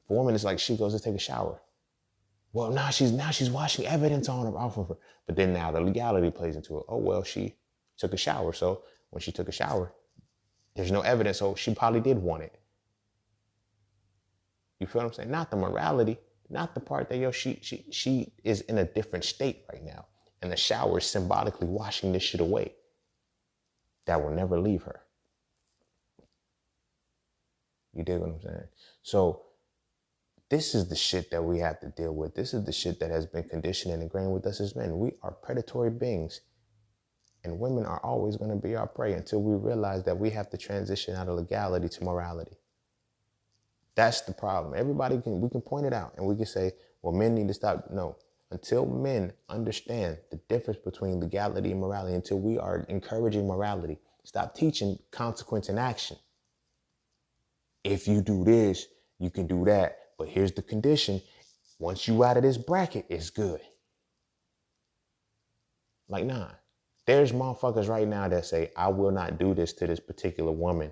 If a woman is like, she goes to take a shower. Well, now she's washing evidence on her off of her. But then now the legality plays into it. Oh, well, she took a shower. So when she took a shower, there's no evidence. So she probably did want it. You feel what I'm saying? Not the morality, not the part that, she is in a different state right now. And the shower is symbolically washing this shit away. That will never leave her. You dig what I'm saying? So this is the shit that we have to deal with. This is the shit that has been conditioned and ingrained with us as men. We are predatory beings. And women are always going to be our prey until we realize that we have to transition out of legality to morality. That's the problem. We can point it out and we can say, well, men need to stop. No, until men understand the difference between legality and morality, until we are encouraging morality, stop teaching consequence and action. If you do this, you can do that. But here's the condition. Once you out of this bracket, it's good. Like, nah. There's motherfuckers right now that say, I will not do this to this particular woman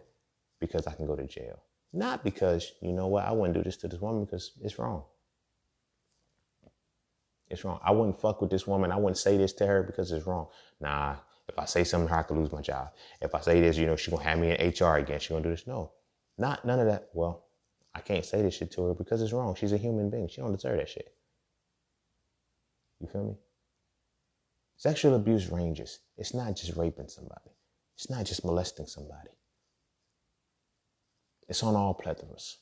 because I can go to jail. Not because, you know what, I wouldn't do this to this woman because it's wrong. It's wrong. I wouldn't fuck with this woman. I wouldn't say this to her because it's wrong. Nah, if I say something to her, I could lose my job. If I say this, she's going to have me in HR again. She's going to do this. No, none of that. Well, I can't say this shit to her because it's wrong. She's a human being. She don't deserve that shit. You feel me? Sexual abuse ranges. It's not just raping somebody. It's not just molesting somebody. It's on all plethoras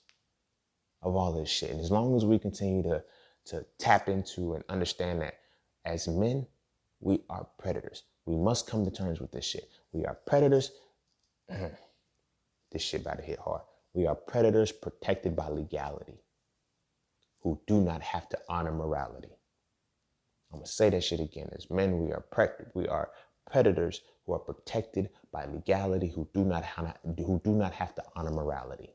of all this shit. And as long as we continue to tap into and understand that as men, we are predators. We must come to terms with this shit. We are predators. This shit about to hit hard. We are predators protected by legality who do not have to honor morality. I'm going to say that shit again. As men, we are predators who are protected by legality who do not have to honor morality.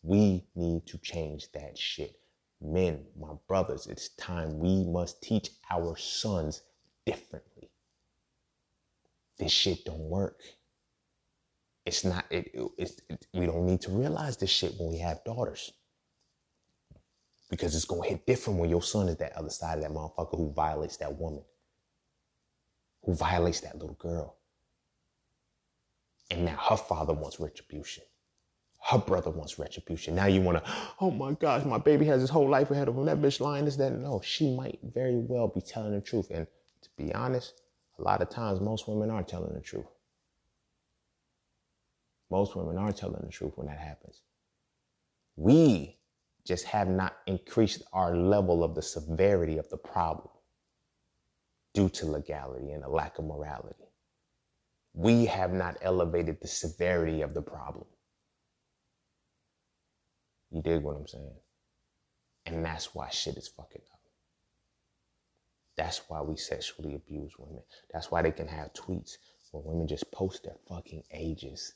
We need to change that shit. Men, my brothers, it's time. We must teach our sons differently. This shit don't work. It's not, we don't need to realize this shit when we have daughters. Because it's going to hit different when your son is that other side of that motherfucker who violates that woman. Who violates that little girl. And now her father wants retribution. Her brother wants retribution. Now you want to, oh my gosh, my baby has his whole life ahead of him. That bitch lying, is that? No, she might very well be telling the truth. And to be honest, a lot of times most women are telling the truth. Most women are telling the truth when that happens. We just have not increased our level of the severity of the problem due to legality and a lack of morality. We have not elevated the severity of the problem. You dig what I'm saying? And that's why shit is fucking up. That's why we sexually abuse women. That's why they can have tweets where women just post their fucking ages.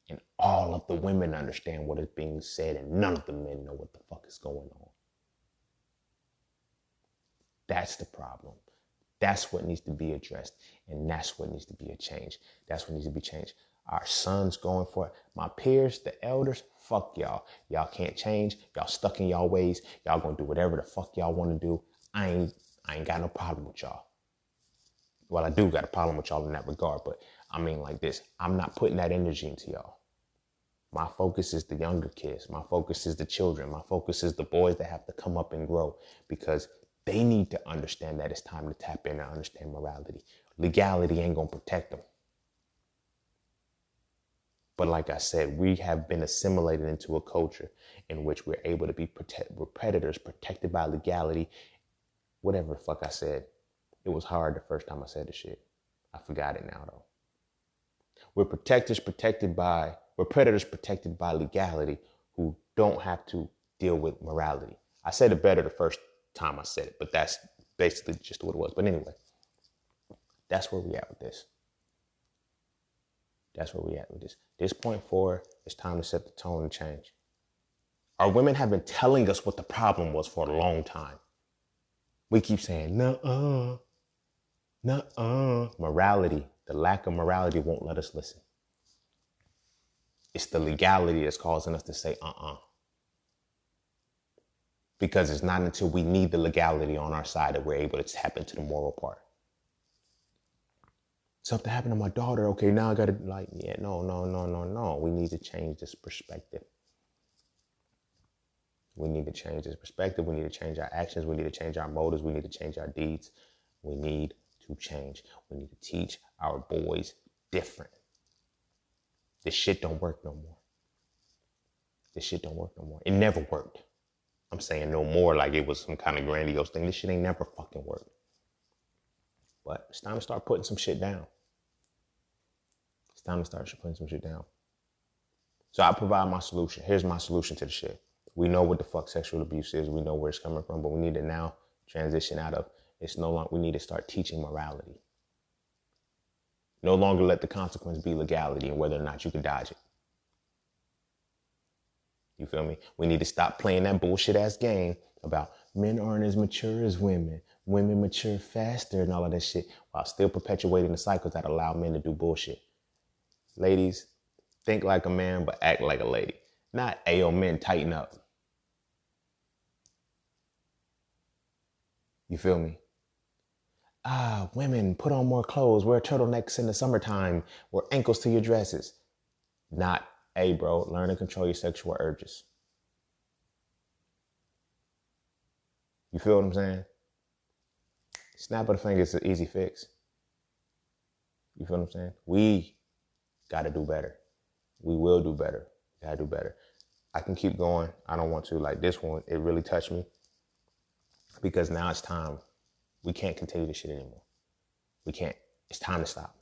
And all of the women understand what is being said and none of the men know what the fuck is going on. That's the problem. That's what needs to be addressed. And that's what needs to be a change. That's what needs to be changed. Our sons going for it. My peers, the elders, fuck y'all. Y'all can't change. Y'all stuck in y'all ways. Y'all gonna do whatever the fuck y'all want to do. I ain't got no problem with y'all. Well, I do got a problem with y'all in that regard, but I mean like this. I'm not putting that energy into y'all. My focus is the younger kids. My focus is the children. My focus is the boys that have to come up and grow because they need to understand that it's time to tap in and understand morality. Legality ain't gonna protect them. But like I said, we have been assimilated into a culture in which we're able to be we're predators protected by legality. Whatever the fuck I said. It was hard the first time I said the shit. I forgot it now though. We're predators protected by legality who don't have to deal with morality. I said it better the first time I said it, but that's basically just what it was. But anyway, that's where we at with this. That's where we at with this. This point forward, it's time to set the tone and change. Our women have been telling us what the problem was for a long time. We keep saying, nuh-uh, nuh-uh. Morality, the lack of morality won't let us listen. It's the legality that's causing us to say, Because it's not until we need the legality on our side that we're able to tap into the moral part. Something happened to my daughter. Okay, now I got to no. We need to change this perspective. We need to change this perspective. We need to change our actions. We need to change our motives. We need to change our deeds. We need to change. We need to teach our boys different. This shit don't work no more. This shit don't work no more. It never worked. I'm saying no more like it was some kind of grandiose thing. This shit ain't never fucking worked. But it's time to start putting some shit down. It's time to start putting some shit down. So I provide my solution. Here's my solution to the shit. We know what the fuck sexual abuse is. We know where it's coming from, but we need to now transition out of it's no longer, we need to start teaching morality. No longer let the consequence be legality and whether or not you can dodge it. You feel me? We need to stop playing that bullshit ass game about men aren't as mature as women. Women mature faster and all of that shit while still perpetuating the cycles that allow men to do bullshit. Ladies, think like a man, but act like a lady. Not, ayo, men, tighten up. You feel me? Women, put on more clothes, wear turtlenecks in the summertime, wear ankles to your dresses. Not, hey, bro, learn to control your sexual urges. You feel what I'm saying? Snap of the finger is an easy fix. You feel what I'm saying? We got to do better. We will do better. We got to do better. I can keep going. I don't want to. Like this one, it really touched me. Because now it's time. We can't continue this shit anymore. We can't. It's time to stop.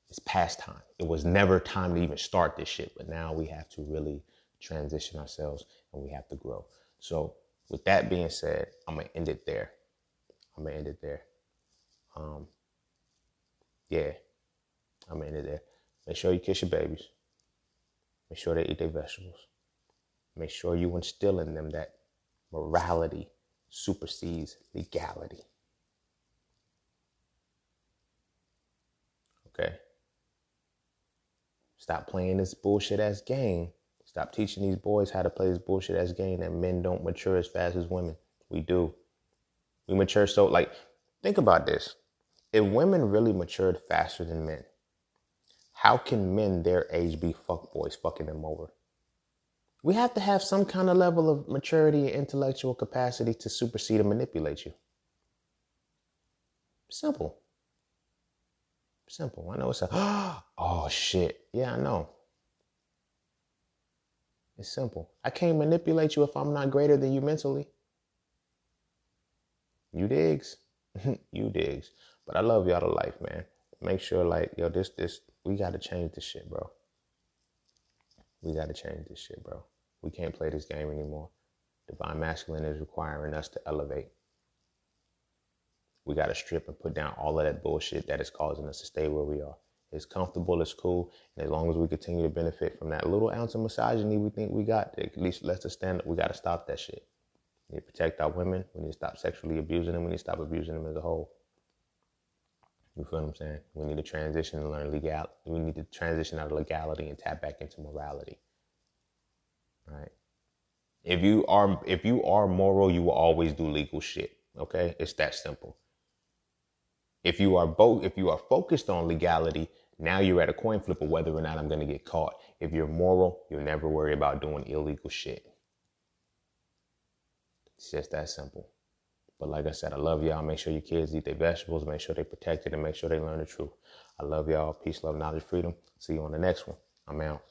It's past time. It was never time to even start this shit. But now we have to really transition ourselves and we have to grow. So with that being said, I'm going to end it there. I'm going to end it there. Make sure you kiss your babies. Make sure they eat their vegetables. Make sure you instill in them that morality supersedes legality. Okay? Stop playing this bullshit ass game. Stop teaching these boys how to play this bullshit ass game that men don't mature as fast as women. We do. We mature so, like, think about this. If women really matured faster than men, how can men their age be fuckboys fucking them over? We have to have some kind of level of maturity and intellectual capacity to supersede and manipulate you. Simple. Simple. I know it's a, oh shit. Yeah, I know. It's simple. I can't manipulate you if I'm not greater than you mentally. You digs? You digs. But I love y'all to life, man. Make sure, like, yo, this, we got to change this shit, bro. We got to change this shit, bro. We can't play this game anymore. Divine masculine is requiring us to elevate. We got to strip and put down all of that bullshit that is causing us to stay where we are. It's comfortable, it's cool, and as long as we continue to benefit from that little ounce of misogyny we think we got, at least let's just stand up. We got to stop that shit. We need to protect our women. We need to stop sexually abusing them. We need to stop abusing them as a whole. You feel what I'm saying? We need to transition and learn legality. We need to transition out of legality and tap back into morality. All right. If you are moral, you will always do legal shit. Okay? It's that simple. If you are focused on legality, now you're at a coin flip of whether or not I'm going to get caught. If you're moral, you'll never worry about doing illegal shit. It's just that simple. But like I said, I love y'all. Make sure your kids eat their vegetables. Make sure they protect it and make sure they learn the truth. I love y'all. Peace, love, knowledge, freedom. See you on the next one. I'm out.